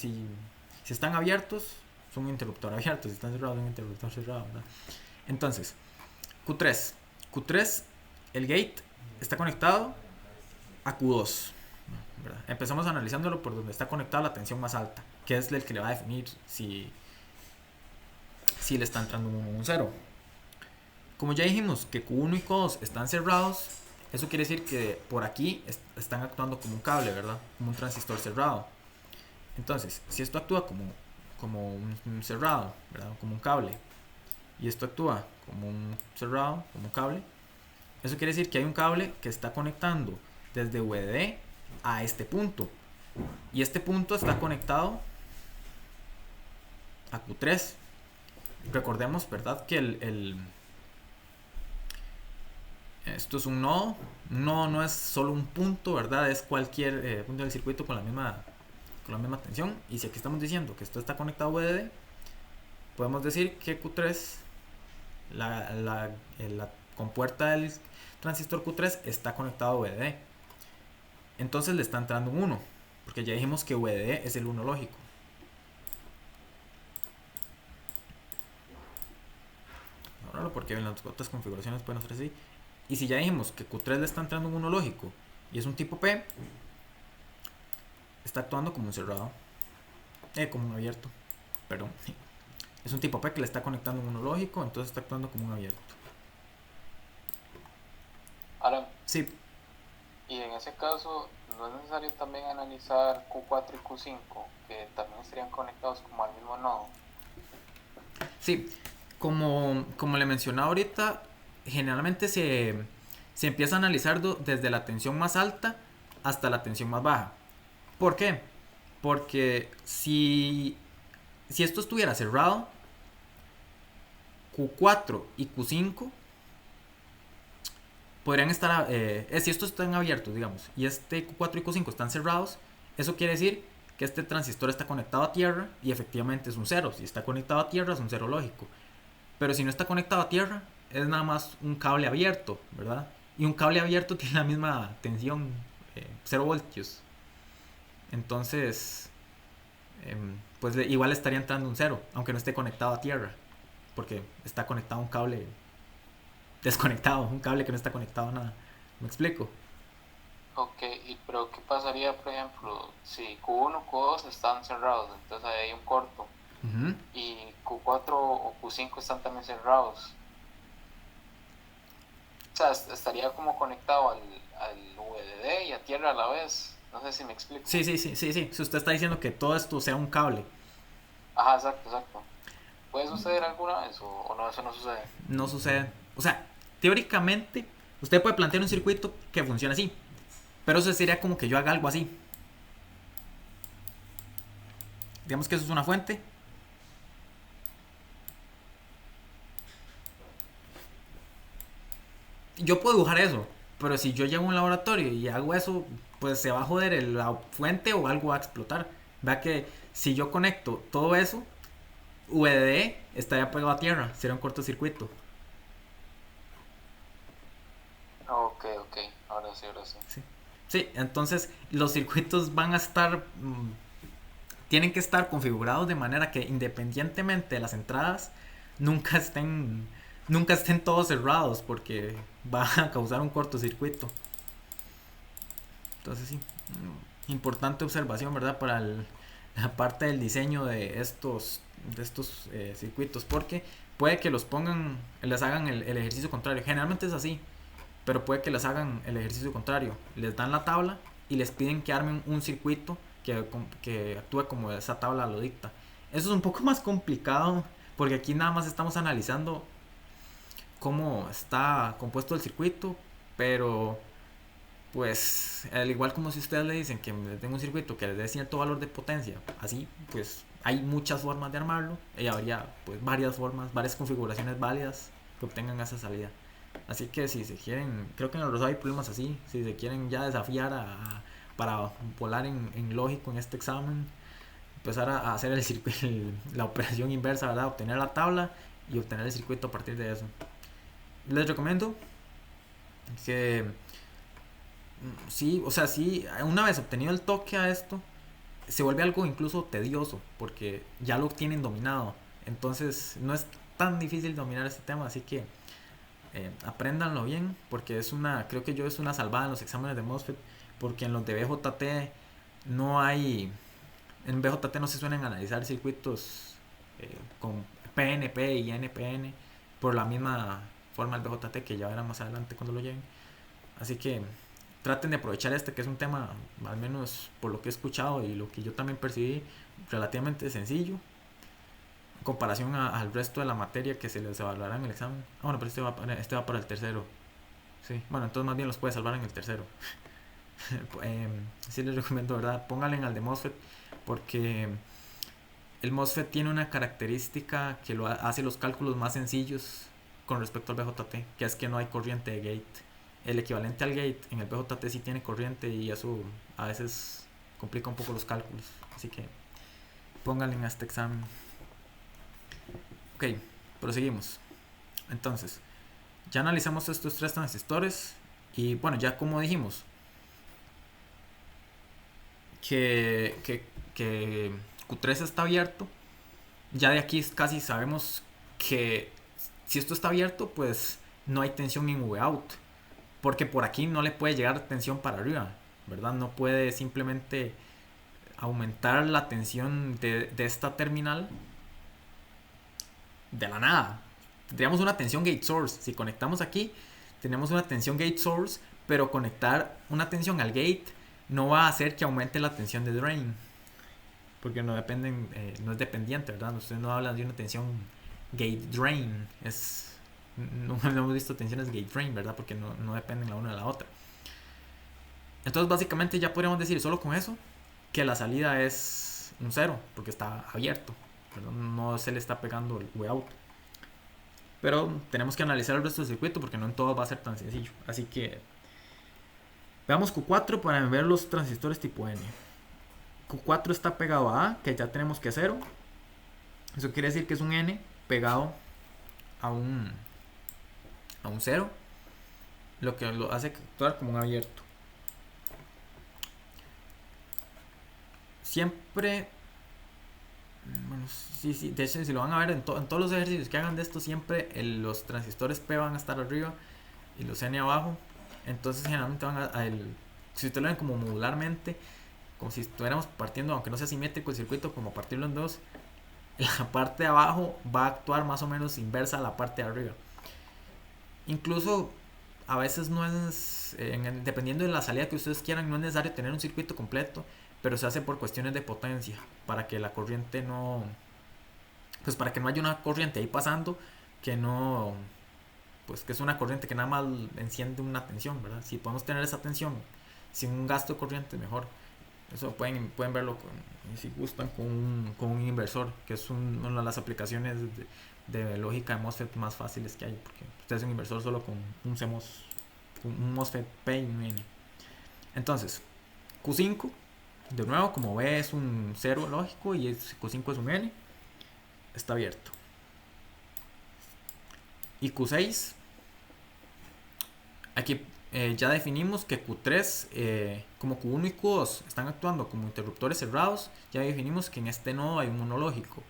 abiertos, son un interruptor abierto. Si están cerrados, son un interruptor cerrado, ¿verdad? Entonces, Q3, el gate está conectado a Q2, ¿verdad? Empezamos analizándolo por donde está conectada la tensión más alta, que es el que le va a definir si le está entrando un 0. Como ya dijimos que Q1 y Q2 están cerrados, eso quiere decir que por aquí están actuando como un cable, ¿verdad? Como un transistor cerrado. Entonces, si esto actúa como un cerrado, ¿verdad? Como un cable, y esto actúa como un cerrado, como un cable, eso quiere decir que hay un cable que está conectando desde VDD a este punto, y este punto está conectado a Q3. Recordemos, ¿verdad? Que esto es un nodo. Un nodo no es solo un punto, ¿verdad? Es cualquier punto del circuito con la misma tensión. Y si aquí estamos diciendo que esto está conectado a VDD, podemos decir que Q3, la compuerta del transistor Q3 está conectado a VDD. Entonces le está entrando un 1, porque ya dijimos que VDD es el 1 lógico. Ahora, porque en las otras configuraciones pueden ser así. Y si ya dijimos que Q3 le está entrando un 1 lógico y es un tipo P, está actuando como un cerrado, como un abierto, perdón. Es un tipo P que le está conectando un 1 lógico, entonces está actuando como un abierto. Alan, sí. Y en ese caso, ¿no es necesario también analizar Q4 y Q5, que también estarían conectados como al mismo nodo? Sí, como le mencionaba ahorita, generalmente se empieza a analizar desde la tensión más alta hasta la tensión más baja. ¿Por qué? Porque si esto estuviera cerrado, Q4 y Q5 podrían estar, si estos están abiertos, digamos, y este Q4 y Q5 están cerrados, eso quiere decir que este transistor está conectado a tierra y efectivamente es un cero. Si está conectado a tierra es un cero lógico. Pero si no está conectado a tierra es nada más un cable abierto, ¿verdad? Y un cable abierto tiene la misma tensión, 0 voltios. Entonces, pues igual estaría entrando un cero, aunque no esté conectado a tierra, porque está conectado a un cable desconectado, un cable que no está conectado a nada. ¿Me explico? Ok, pero ¿qué pasaría, por ejemplo, si Q1, Q2 están cerrados, entonces ahí hay un corto, Uh-huh. y Q4 o Q5 están también cerrados? O sea, estaría como conectado al VDD y a tierra a la vez. No sé si me explico. Sí. Si usted está diciendo que todo esto sea un cable, Ajá, exacto. ¿Puede suceder alguna vez o no, eso no sucede? no sucede. O sea, teóricamente, usted puede plantear un circuito que funcione así, pero eso sería como que yo haga algo así. Digamos que eso es una fuente. Yo puedo dibujar eso, pero si yo llego a un laboratorio y hago eso, pues se va a joder la fuente o algo va a explotar. Vea que si yo conecto todo eso, VDD estaría pegado a tierra, sería un cortocircuito. Ok, ahora sí. Sí, entonces los circuitos van a estar, tienen que estar configurados de manera que independientemente de las entradas, nunca estén, nunca estén todos cerrados porque va a causar un cortocircuito. Entonces sí, importante observación, ¿verdad? Para la parte del diseño de estos circuitos, porque puede que los pongan, les hagan el ejercicio contrario. Generalmente es así, pero puede que les hagan el ejercicio contrario. Les dan la tabla y les piden que armen un circuito que actúe como esa tabla lo dicta. Eso es un poco más complicado porque aquí nada más estamos analizando cómo está compuesto el circuito, pero pues al igual como si ustedes le dicen que les den un circuito que les dé cierto valor de potencia, así pues hay muchas formas de armarlo y habría pues varias formas, varias configuraciones válidas que obtengan esa salida. Así que si se quieren, creo que en el Rosado hay problemas así, si se quieren ya desafiar para volar en lógico en este examen, empezar a hacer la operación inversa, ¿verdad? Obtener la tabla y obtener el circuito a partir de eso. Les recomiendo que sí, o sea, sí, una vez obtenido el toque a esto, se vuelve algo incluso tedioso, porque ya lo tienen dominado. Entonces no es tan difícil dominar este tema, así que apréndanlo bien, porque creo que es una salvada en los exámenes de MOSFET, porque en los de BJT no hay, en BJT no se suelen analizar circuitos con PNP y NPN por la misma forma del BJT, que ya verán más adelante cuando lo lleguen. Así que traten de aprovechar que es un tema, al menos por lo que he escuchado y lo que yo también percibí, relativamente sencillo en comparación al resto de la materia que se les evaluará en el examen. Bueno, pero este va para el tercero. Sí, bueno, entonces más bien los puede salvar en el tercero. Sí les recomiendo, ¿verdad? Pónganle al de MOSFET, porque el MOSFET tiene una característica que hace los cálculos más sencillos con respecto al BJT, que es que no hay corriente de gate. El equivalente al gate en el BJT sí tiene corriente y eso a veces complica un poco los cálculos. Así que pónganle a este examen. Ok, proseguimos. Entonces, ya analizamos estos tres transistores y bueno, ya como dijimos que Q3 está abierto, ya de aquí casi sabemos que si esto está abierto, pues no hay tensión en V-out, porque por aquí no le puede llegar tensión para arriba, ¿verdad? No puede simplemente aumentar la tensión de esta terminal de la nada. Tendríamos una tensión gate source. Si conectamos aquí, tenemos una tensión gate source, pero conectar una tensión al gate no va a hacer que aumente la tensión de drain, porque no es dependiente, ¿verdad? Ustedes no hablan de una tensión gate drain, no hemos visto tensiones gate drain, ¿verdad? Porque no dependen la una de la otra. Entonces básicamente ya podríamos decir solo con eso que la salida es un cero, porque está abierto, ¿verdad? No se le está pegando el V-out. Pero tenemos que analizar el resto del circuito porque no en todo va a ser tan sencillo. Así que veamos Q4 para ver los transistores tipo N. Q4 está pegado a A, que ya tenemos que 0. Eso quiere decir que es un N pegado a un 0, lo que lo hace actuar como un abierto. Siempre, bueno, sí, de hecho, si lo van a ver en todos los ejercicios que hagan de esto, siempre los transistores P van a estar arriba y los N abajo. Entonces generalmente van si ustedes lo ven como modularmente, como si estuviéramos partiendo, aunque no sea simétrico el circuito, como partirlo en dos, la parte de abajo va a actuar más o menos inversa a la parte de arriba. Incluso a veces no es, dependiendo de la salida que ustedes quieran, no es necesario tener un circuito completo, pero se hace por cuestiones de potencia, para que la corriente no, pues para que no haya una corriente ahí pasando que no, pues que es una corriente que nada más enciende una tensión, ¿verdad? Si podemos tener esa tensión sin un gasto de corriente, mejor. Eso pueden verlo si gustan con un inversor, que es una de las aplicaciones de lógica de MOSFET más fáciles que hay, porque usted es un inversor solo con un CMOS, un MOSFET P y un N. Entonces, Q5, de nuevo, como ve, es un 0 lógico y Q5 es un N, está abierto. Y Q6, aquí ya definimos que Q3, como Q1 y Q2 están actuando como interruptores cerrados, ya definimos que en este nodo hay un nodo lógico.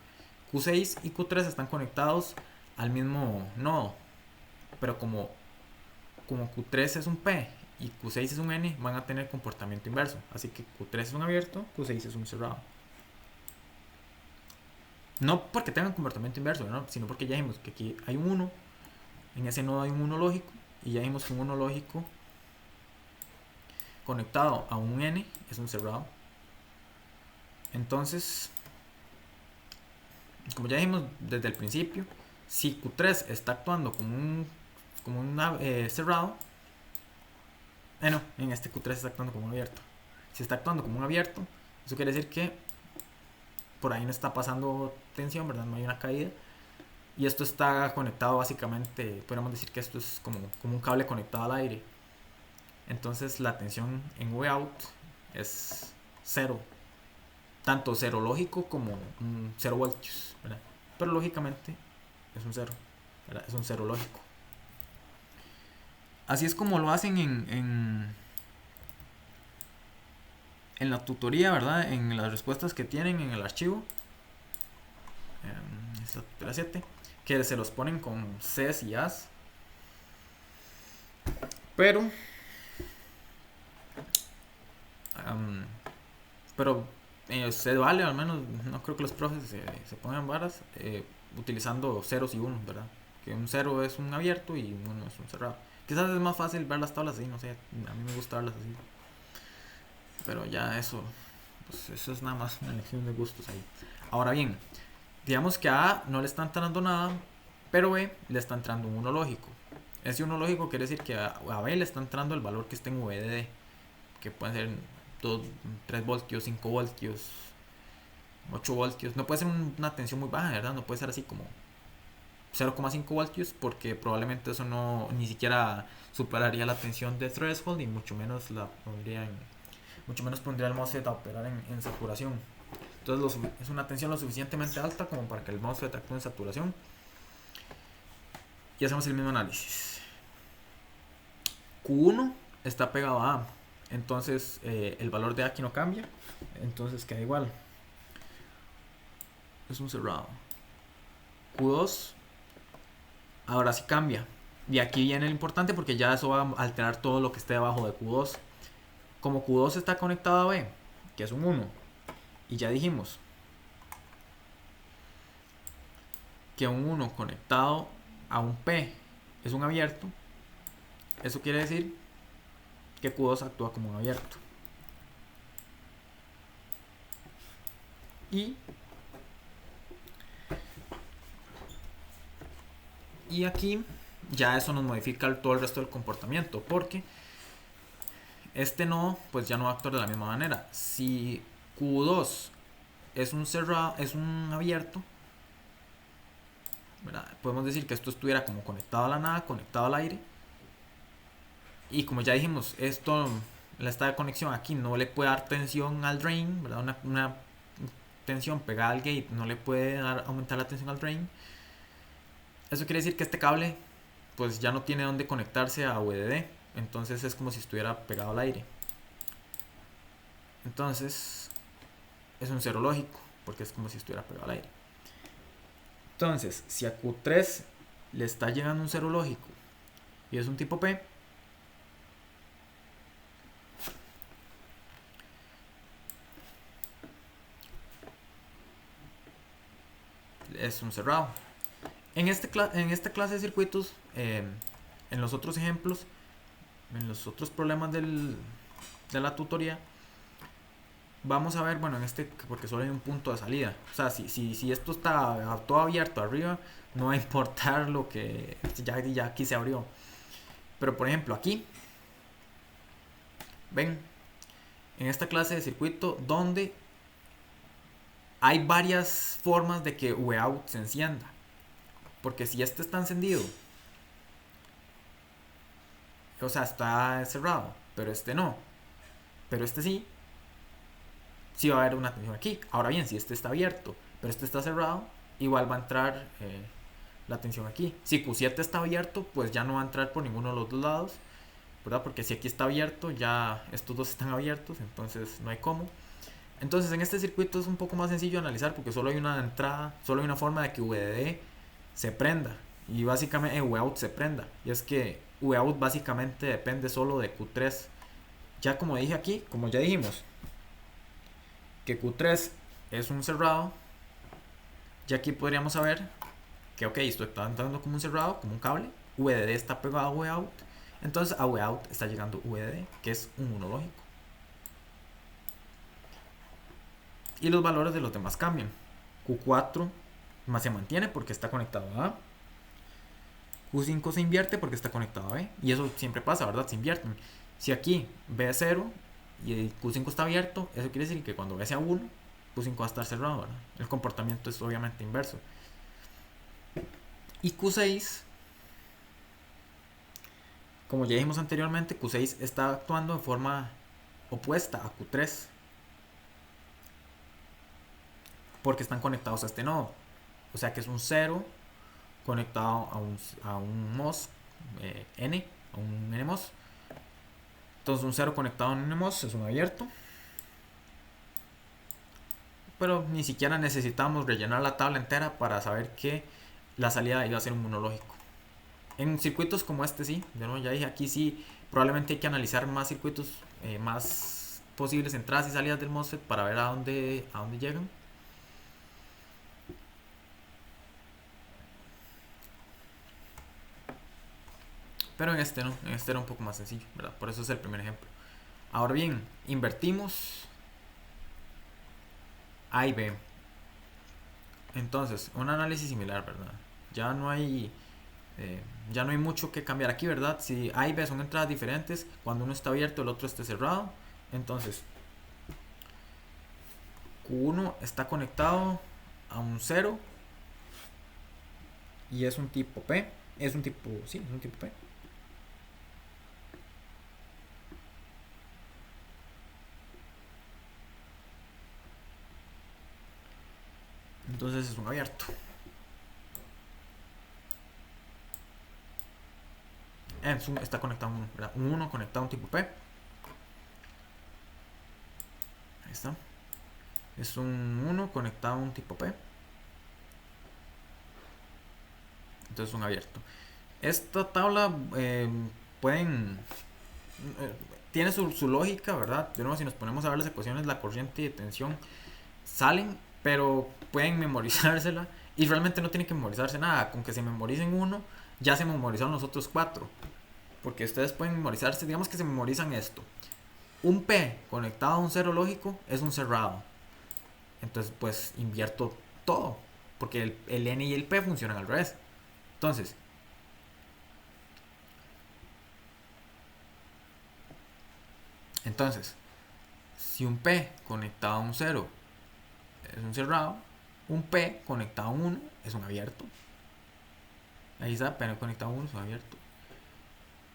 Q6 y Q3 están conectados al mismo nodo, pero como Q3 es un P y Q6 es un N, van a tener comportamiento inverso. Así que Q3 es un abierto, Q6 es un cerrado. No porque tengan comportamiento inverso, ¿no? Sino porque ya dijimos que aquí hay un 1, en ese nodo hay un 1 lógico, y ya dijimos que un 1 lógico conectado a un N es un cerrado. Entonces, como ya dijimos desde el principio, si Q3 está actuando como un cerrado, no, en este Q3 está actuando como un abierto. Si está actuando como un abierto, eso quiere decir que por ahí no está pasando tensión, ¿verdad? No hay una caída. Y esto está conectado básicamente, podríamos decir que esto es como un cable conectado al aire. Entonces la tensión en Vout es 0. Tanto 0 lógico como 0 voltios, ¿verdad? Pero lógicamente es un 0, ¿verdad? Es un 0 lógico. Así es como lo hacen en la tutoría, ¿verdad? En las respuestas que tienen en el archivo. Es la tutoría 7. Que se los ponen con Cs y As. Pero se vale, al menos no creo que los profes se pongan varas utilizando ceros y unos, ¿verdad? Que un 0 es un abierto y un 1 es un cerrado. Quizás es más fácil ver las tablas así, no sé, a mí me gusta verlas así. Pero ya eso, pues eso es nada más una elección de gustos ahí. Ahora bien, digamos que a A no le está entrando nada, pero B le está entrando un 1 lógico. Ese 1 lógico quiere decir que a B le está entrando el valor que esté en VDD, que pueden ser 3 voltios, 5 voltios, 8 voltios. No puede ser una tensión muy baja, ¿verdad? No puede ser así como 0,5 voltios, porque probablemente eso no ni siquiera superaría la tensión de threshold y mucho menos pondría el MOSFET a operar en saturación. Entonces es una tensión lo suficientemente alta como para que el MOSFET actúe en saturación. Y hacemos el mismo análisis. Q1 está pegado a A, entonces el valor de A aquí no cambia, entonces queda igual, es un cerrado. Q2 ahora sí cambia, y aquí viene lo importante porque ya eso va a alterar todo lo que esté debajo de Q2. Como Q2 está conectado a B, que es un 1, y ya dijimos que un 1 conectado a un P es un abierto, eso quiere decir que Q2 actúa como un abierto. Y aquí ya eso nos modifica todo el resto del comportamiento, porque este nodo pues ya no va a actuar de la misma manera. Si Q2 es un cerrado, es un abierto, ¿verdad? Podemos decir que esto estuviera como conectado a la nada, conectado al aire. Y como ya dijimos, esto esta conexión aquí no le puede dar tensión al drain, ¿verdad? Una tensión pegada al gate no le puede aumentar la tensión al drain. Eso quiere decir que este cable pues ya no tiene dónde conectarse a VDD, entonces es como si estuviera pegado al aire. Entonces es un cero lógico, porque es como si estuviera pegado al aire. Entonces, si a Q3 le está llegando un cero lógico y es un tipo P, es un cerrado. En esta clase de circuitos, en los otros ejemplos, en los otros problemas de la tutoría, vamos a ver, bueno, en este, porque solo hay un punto de salida. O sea, si esto está todo abierto arriba, no va a importar lo que ya aquí se abrió. Pero por ejemplo, aquí, ven, en esta clase de circuito, donde hay varias formas de que Vout se encienda. Porque si este está encendido, o sea, está cerrado, pero este no, pero este sí, sí va a haber una tensión aquí. Ahora bien, si este está abierto, pero este está cerrado, igual va a entrar la tensión aquí. Si Q7 está abierto, pues ya no va a entrar por ninguno de los dos lados, ¿verdad? Porque si aquí está abierto, ya estos dos están abiertos, entonces no hay cómo. Entonces en este circuito es un poco más sencillo de analizar porque solo hay una entrada, solo hay una forma de que VDD se prenda y básicamente Vout se prenda. Y es que Vout básicamente depende solo de Q3. Ya como dije aquí, como ya dijimos, que Q3 es un cerrado, ya aquí podríamos saber que ok, esto está entrando como un cerrado, como un cable, VDD está pegado a Vout, entonces a Vout está llegando VDD, que es un 1 lógico. Y los valores de los demás cambian. Q4 más se mantiene porque está conectado a A. Q5 se invierte porque está conectado a B. Y eso siempre pasa, ¿verdad? Se invierten. Si aquí B es 0 y el Q5 está abierto, eso quiere decir que cuando B sea 1, Q5 va a estar cerrado, ¿verdad? El comportamiento es obviamente inverso. Y Q6, como ya dijimos anteriormente, Q6 está actuando de forma opuesta a Q3. Porque están conectados a este nodo. O sea que es un 0 conectado a un MOS N, a un NMOS. Entonces un 0 conectado a un NMOS es un abierto. Pero ni siquiera necesitamos rellenar la tabla entera para saber que la salida iba a ser un monológico. En circuitos como este sí, yo ya dije aquí sí, probablemente hay que analizar más circuitos, más posibles entradas y salidas del MOSFET para ver a dónde llegan. Pero en este no, en este era un poco más sencillo, ¿verdad? Por eso es el primer ejemplo. Ahora bien, invertimos A y B. Entonces, un análisis similar, ¿verdad? Ya no hay mucho que cambiar aquí, ¿verdad? Si A y B son entradas diferentes, cuando uno está abierto el otro esté cerrado. Entonces, Q1 está conectado a un 0 y es un tipo P. Es un tipo P. Entonces es un abierto. Está conectado a un 1, ¿verdad? Un 1 conectado a un tipo P. Ahí está. Es un 1 conectado a un tipo P. Entonces un abierto. Esta tabla tiene su lógica, ¿verdad? De nuevo, si nos ponemos a ver las ecuaciones, la corriente y de tensión salen, pero pueden memorizársela y realmente no tienen que memorizarse nada. Con que se memoricen uno, ya se memorizaron los otros 4. Porque ustedes pueden memorizarse, digamos que se memorizan esto. Un P conectado a un 0 lógico es un cerrado. Entonces pues invierto todo, porque el N y el P funcionan al revés. Entonces, si un P conectado a un 0 es un cerrado, un P conectado a un 1 es un abierto. Ahí está, P conectado a 1 es un abierto.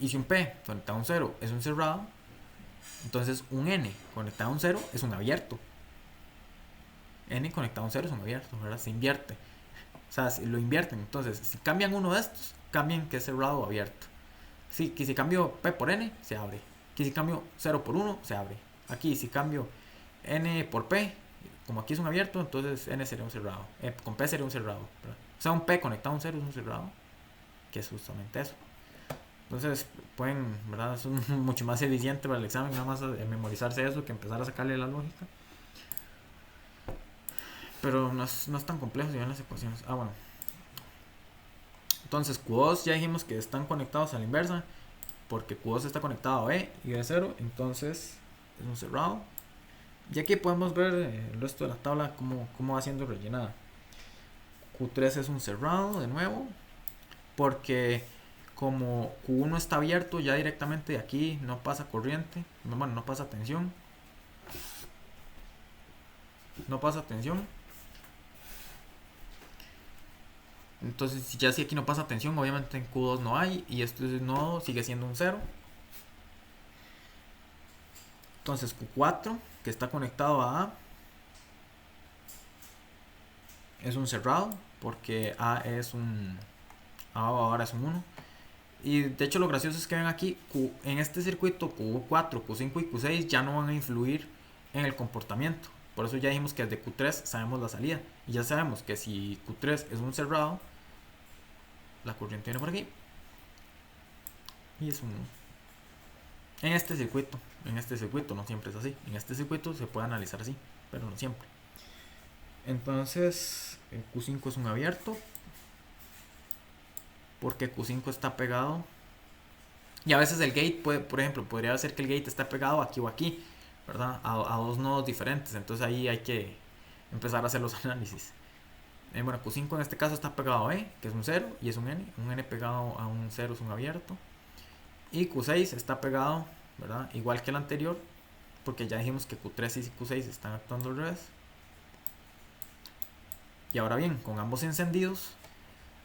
Y si un P conectado a un 0 es un cerrado, Entonces un n conectado a un 0 es un abierto. N conectado a un 0 es un abierto, ¿verdad? Se invierte. O sea, si lo invierten. Entonces, si cambian uno de estos, cambian que es cerrado o abierto. Sí, que si cambio P por N, se abre. Que si cambio 0 por 1, se abre. Aquí, si cambio N por P, como aquí es un abierto, entonces N sería un cerrado. Con P sería un cerrado, ¿verdad? O sea, un P conectado a un 0 es un cerrado, que es justamente eso. Entonces, pueden, ¿verdad? Es mucho más eficiente para el examen, nada más memorizarse eso que empezar a sacarle la lógica. Pero no es tan complejo si ven las ecuaciones. Ah, bueno. Entonces, Q2 ya dijimos que están conectados a la inversa, porque Q2 está conectado a B y B0, entonces es un cerrado. Y aquí podemos ver el resto de la tabla cómo va siendo rellenada. Q3 es un cerrado de nuevo, porque como Q1 está abierto, ya directamente de aquí no pasa corriente, bueno, no pasa tensión. No pasa tensión. Entonces, ya si aquí no pasa tensión, obviamente en Q2 no hay, y este nodo sigue siendo un 0. Entonces Q4, que está conectado a A, es un cerrado, porque A ahora es un 1. Y de hecho lo gracioso es que ven aquí, en este circuito Q4, Q5 y Q6 ya no van a influir en el comportamiento. Por eso ya dijimos que desde Q3 sabemos la salida. Y ya sabemos que si Q3 es un cerrado, la corriente viene por aquí. Y es un... En este circuito no siempre es así. En este circuito se puede analizar así, pero no siempre. Entonces, el Q5 es un abierto, porque Q5 está pegado. Y a veces el gate puede, por ejemplo, podría ser que el gate está pegado aquí o aquí, ¿verdad? A dos nodos diferentes. Entonces ahí hay que empezar a hacer los análisis. Bueno, Q5 en este caso está pegado a E, que es un 0, y es un N. Un N pegado a un 0 es un abierto. Y Q6 está pegado, ¿verdad? Igual que el anterior, porque ya dijimos que Q3 y Q6 están actuando al revés. Y ahora bien, con ambos encendidos,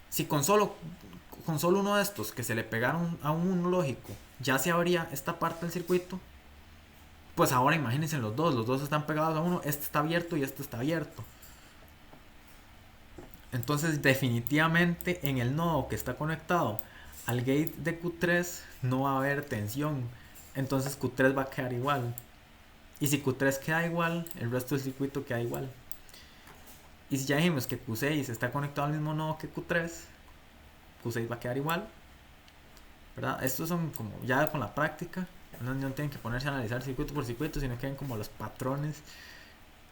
si con solo uno de estos que se le pegaron a un 1 lógico ya se abría esta parte del circuito, pues ahora imagínense los dos están pegados a uno, este está abierto y este está abierto. Entonces definitivamente en el nodo que está conectado al gate de Q3 no va a haber tensión, entonces Q3 va a quedar igual. Y si Q3 queda igual, el resto del circuito queda igual. Y si ya dijimos que Q6 está conectado al mismo nodo que Q3, Q6 va a quedar igual, ¿verdad? Estos son como ya con la práctica, no tienen que ponerse a analizar circuito por circuito, sino que ven como los patrones.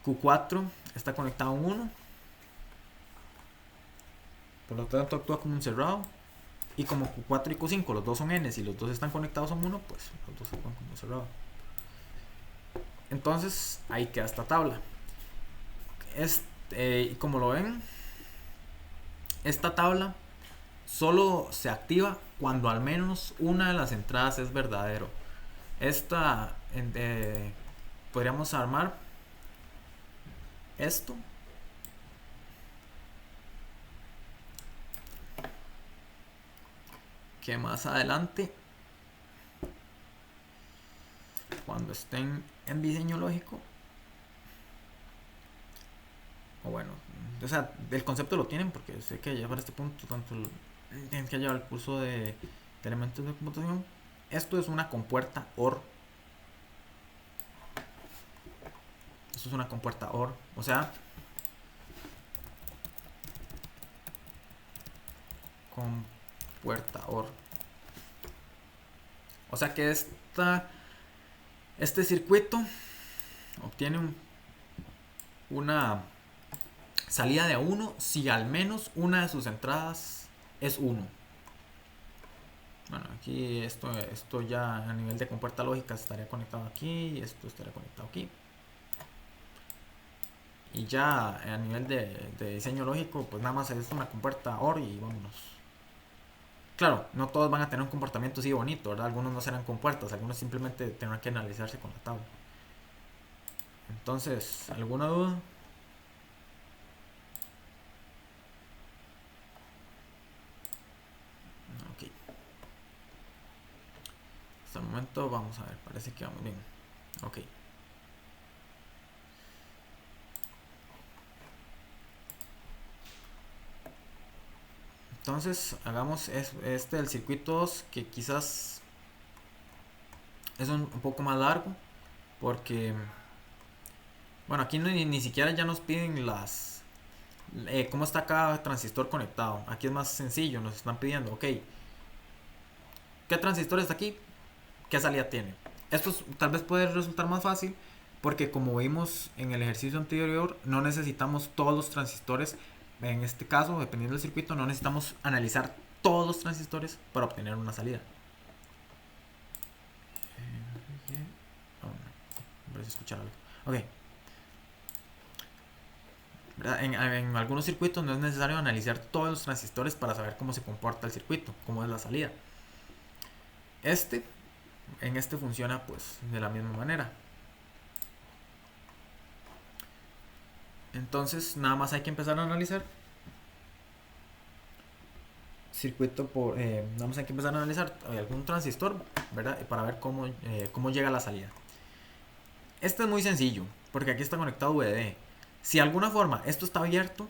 Q4 está conectado a un 1, por lo tanto actúa como un cerrado. Y como Q4 y Q5 los dos son N y los dos están conectados a un 1, pues los dos actúan como cerrado. Entonces ahí queda esta tabla. Y como lo ven, esta tabla solo se activa cuando al menos una de las entradas es verdadero. Esta podríamos armar esto que más adelante, cuando estén en diseño lógico, o bueno, o sea, el concepto lo tienen porque sé que ya para este punto tanto tienen que llevar el curso de elementos de computación. Esto es una compuerta OR. Esto es una compuerta OR, o sea, compuerta OR. O sea que este circuito obtiene una salida de 1 si al menos una de sus entradas es 1. Bueno, aquí esto ya a nivel de compuerta lógica estaría conectado aquí y esto estaría conectado aquí. Y ya a nivel de diseño lógico, pues nada más es una compuerta OR y vámonos. Claro, no todos van a tener un comportamiento así bonito, ¿verdad? Algunos no serán compuertas, algunos simplemente tendrán que analizarse con la tabla. Entonces, ¿alguna duda? Ok. Hasta el momento vamos a ver, parece que vamos bien. Ok. Entonces hagamos este del circuito 2, que quizás es un poco más largo, porque bueno, aquí ni siquiera ya nos piden cómo está cada transistor conectado. Aquí es más sencillo, nos están pidiendo, ok, ¿qué transistor está aquí? ¿Qué salida tiene? Esto tal vez puede resultar más fácil, porque como vimos en el ejercicio anterior, no necesitamos todos los transistores. En este caso, dependiendo del circuito, no necesitamos analizar todos los transistores para obtener una salida. A ver si escuchar algo. Ok. En algunos circuitos no es necesario analizar todos los transistores para saber cómo se comporta el circuito, cómo es la salida. En este funciona pues de la misma manera. Entonces nada más hay que empezar a analizar circuito por nada más hay que empezar a analizar algún transistor, ¿verdad? Para ver cómo llega a la salida. Este es muy sencillo, porque aquí está conectado VDD. Si de alguna forma esto está abierto,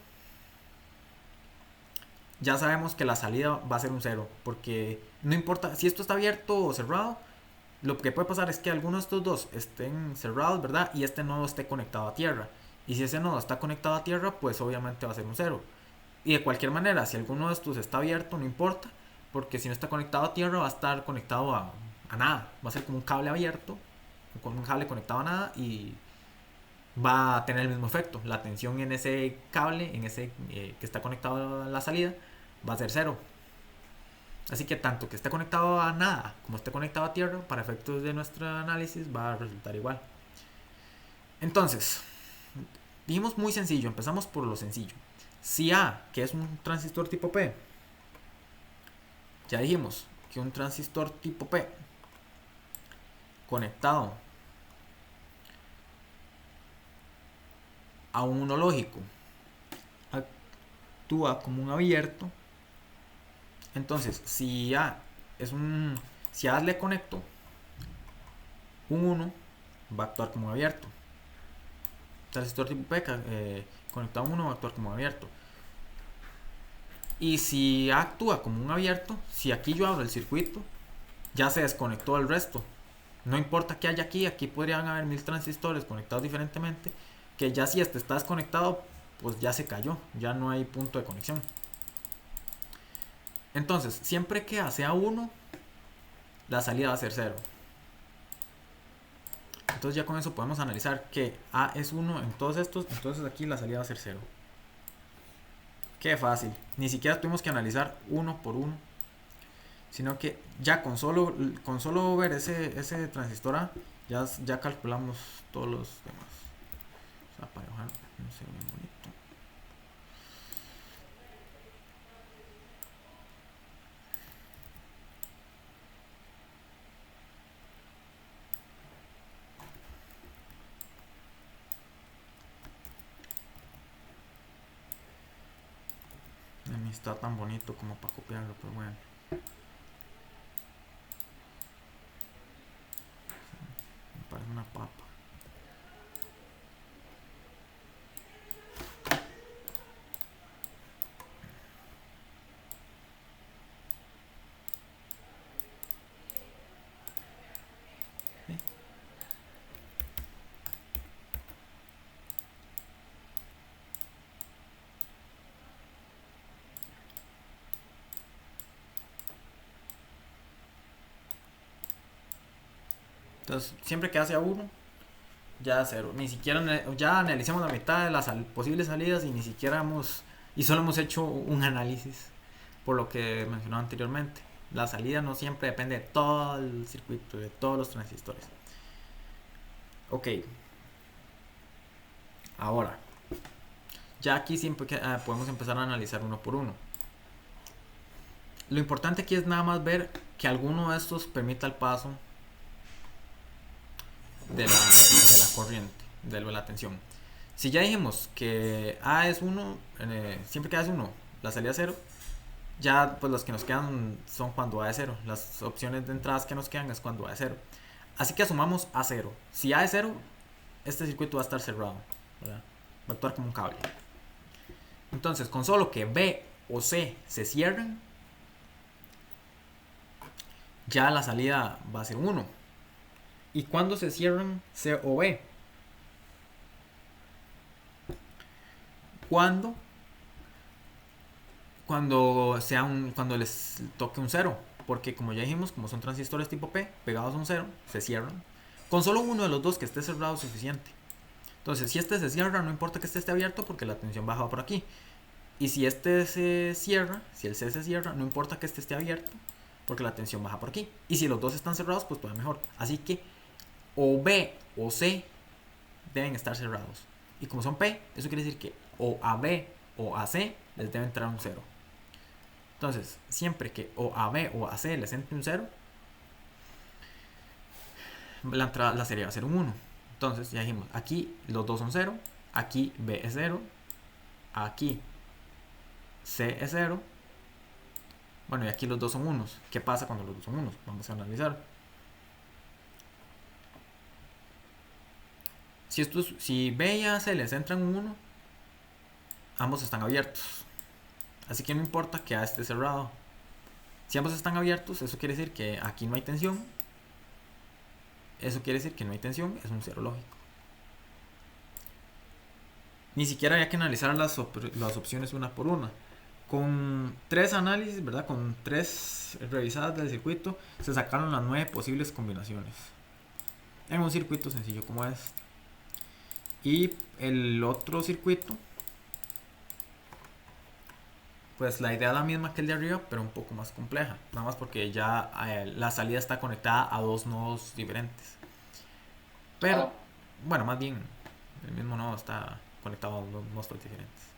ya sabemos que la salida va a ser un 0, porque no importa si esto está abierto o cerrado, lo que puede pasar es que alguno de estos dos estén cerrados, ¿verdad? Y este nodo esté conectado a tierra. Y si ese nodo está conectado a tierra, pues obviamente va a ser un 0. Y de cualquier manera, si alguno de estos está abierto, no importa, porque si no está conectado a tierra, va a estar conectado a nada. Va a ser como un cable abierto, con un cable conectado a nada, y va a tener el mismo efecto. La tensión en ese cable, en ese que está conectado a la salida, va a ser 0. Así que tanto que esté conectado a nada como esté conectado a tierra, para efectos de nuestro análisis va a resultar igual. Entonces, dijimos muy sencillo, empezamos por lo sencillo. Si A, que es un transistor tipo P, ya dijimos que un transistor tipo P conectado a un uno lógico actúa como un abierto. Entonces, si A le conecto un 1, va a actuar como abierto. Transistor tipo P conectado a un 1 va a actuar como abierto. Y si A actúa como un abierto, si aquí yo abro el circuito, ya se desconectó el resto. No importa qué haya aquí podrían haber 1000 transistores conectados diferentemente, que ya si este está desconectado, pues ya se cayó, ya no hay punto de conexión. Entonces, siempre que A sea 1, la salida va a ser 0. Entonces ya con eso podemos analizar que A es 1 en todos estos, entonces aquí la salida va a ser 0. Qué fácil. Ni siquiera tuvimos que analizar uno por uno, sino que ya con solo ver ese transistor A, ya calculamos todos los demás. O sea, para dibujar, no sé, bien bonito. Ni está tan bonito como para copiarlo, pero bueno. Me parece una papa. Entonces, siempre que hace a 1, ya 0. Ni siquiera ya analizamos la mitad de las posibles salidas y solo hemos hecho un análisis, por lo que mencionaba anteriormente. La salida no siempre depende de todo el circuito, de todos los transistores. Ok. Ahora, ya aquí siempre podemos empezar a analizar uno por uno. Lo importante aquí es nada más ver que alguno de estos permita el paso de la corriente, de la tensión. Si ya dijimos que A es 1, siempre que A es 1, la salida es 0, Ya pues los que nos quedan son cuando A es 0. Las opciones de entradas que nos quedan es cuando A es 0. Así que asumamos A0. Si A es 0, este circuito va a estar cerrado, ¿verdad? Va a actuar como un cable. Entonces, con solo que B o C se cierren, ya la salida va a ser 1. ¿Y cuándo se cierran C o B? Cuando les toque un 0. Porque como ya dijimos, como son transistores tipo P pegados a un 0, se cierran. Con solo uno de los dos que esté cerrado es suficiente. Entonces, si este se cierra, no importa que este esté abierto porque la tensión baja por aquí. Y si este se cierra, si el C se cierra, no importa que este esté abierto porque la tensión baja por aquí. Y si los dos están cerrados, pues todavía mejor. Así que o B o C deben estar cerrados. Y como son P, eso quiere decir que o a B o a C les debe entrar un 0. Entonces, siempre que o a B o a C les entre un 0, la serie va a ser un 1. Entonces, ya dijimos, aquí los dos son 0, aquí B es 0, aquí C es 0. Bueno, y aquí los dos son 1. ¿Qué pasa cuando los dos son 1? Vamos a analizar. Si B y A C les entran un 1, ambos están abiertos. Así que no importa que A esté cerrado. Si ambos están abiertos, eso quiere decir que aquí no hay tensión. Eso quiere decir que no hay tensión, es un 0 lógico. Ni siquiera había que analizar las opciones una por una. Con 3 análisis, ¿verdad? Con 3 revisadas del circuito, se sacaron las 9 posibles combinaciones. En un circuito sencillo como este. Y el otro circuito, pues la idea es la misma que el de arriba, pero un poco más compleja. Nada más porque ya la salida está conectada a 2 nodos diferentes. Pero, bueno, más bien, el mismo nodo está conectado a 2 nodos diferentes.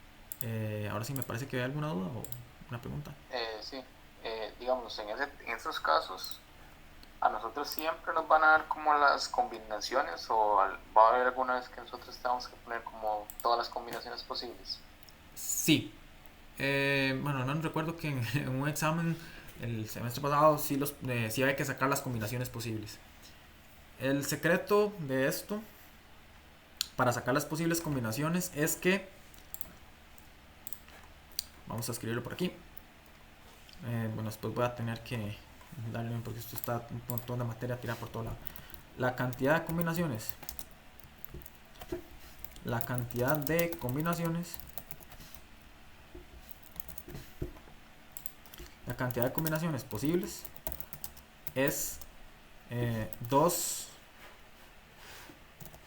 Ahora sí, me parece que hay alguna duda o una pregunta. Sí, digamos, en esos casos, a nosotros siempre nos van a dar como las combinaciones, o va a haber alguna vez que nosotros tengamos que poner como todas las combinaciones posibles. Sí. Bueno, no recuerdo que en un examen el semestre pasado sí había que sacar las combinaciones posibles. El secreto de esto, para sacar las posibles combinaciones, es que vamos a escribirlo por aquí. Bueno, después voy a tener que darle, porque esto está un montón de materia tirada por todo lado. La cantidad de combinaciones posibles es 2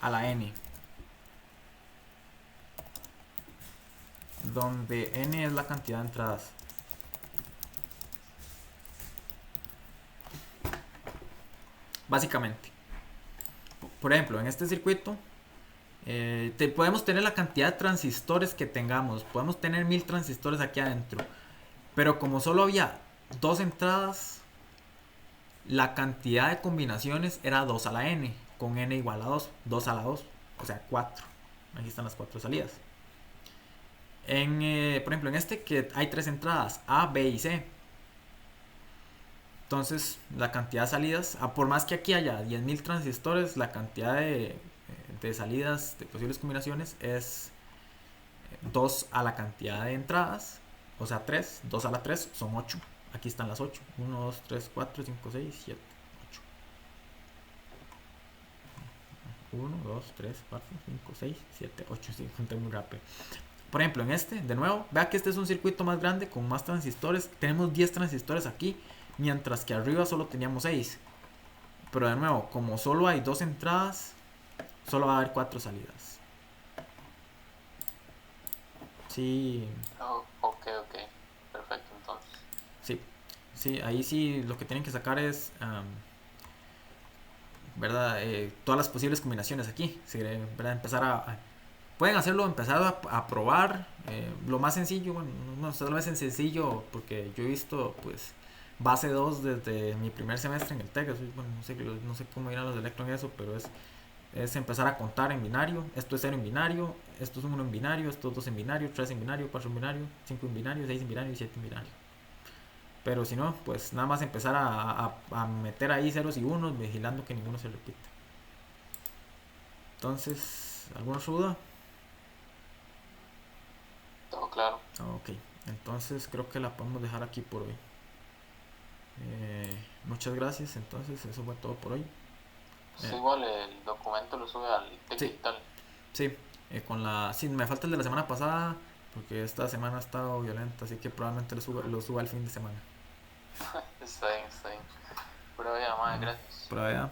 a la n, donde n es la cantidad de entradas. Básicamente, por ejemplo, en este circuito podemos tener la cantidad de transistores que tengamos. Podemos tener 1000 transistores aquí adentro, pero como solo había 2 entradas, la cantidad de combinaciones era 2 a la n, con n igual a 2, 2 a la 2, o sea 4. Aquí están las 4 salidas. Por ejemplo, en este que hay 3 entradas, A, B y C. Entonces, la cantidad de salidas, por más que aquí haya 10.000 transistores, la cantidad de salidas de posibles combinaciones es 2 a la cantidad de entradas, o sea 3, 2 a la 3 son 8. Aquí están las 8, 1, 2, 3, 4, 5, 6, 7, 8. 1, 2, 3, 4, 5, 6, 7, 8, sí, conté muy rápido. Por ejemplo, en este, de nuevo, vea que este es un circuito más grande con más transistores. Tenemos 10 transistores aquí, mientras que arriba solo teníamos 6. Pero de nuevo, como solo hay 2 entradas, solo va a haber 4 salidas. Sí. Ok, perfecto, entonces. Sí, ahí sí lo que tienen que sacar es, ¿verdad? Todas las posibles combinaciones aquí, ¿verdad? Empezar pueden hacerlo, empezar a probar. Lo más sencillo, bueno, no solo es sencillo, porque yo he visto, pues, base 2 desde mi primer semestre en el TEC. Bueno, no sé cómo irán los de electro en eso, pero es empezar a contar en binario. Esto es 0 en binario, esto es 1 en binario, esto es 2 en binario, 3 en binario, 4 en binario, 5 en binario, 6 en binario y 7 en binario. Pero si no, pues nada más empezar a meter ahí ceros y unos, vigilando que ninguno se repita. Entonces, ¿alguna otra duda? Todo claro. Ok, entonces creo que la podemos dejar aquí por hoy. Muchas gracias, entonces eso fue todo por hoy. Pues igual el documento lo sube al Sí. digital. Sí, sí, me falta el de la semana pasada porque esta semana ha estado violenta, así que probablemente lo suba el fin de semana. Está bien, está bien. Pero ya, madre, Bueno, gracias. por allá.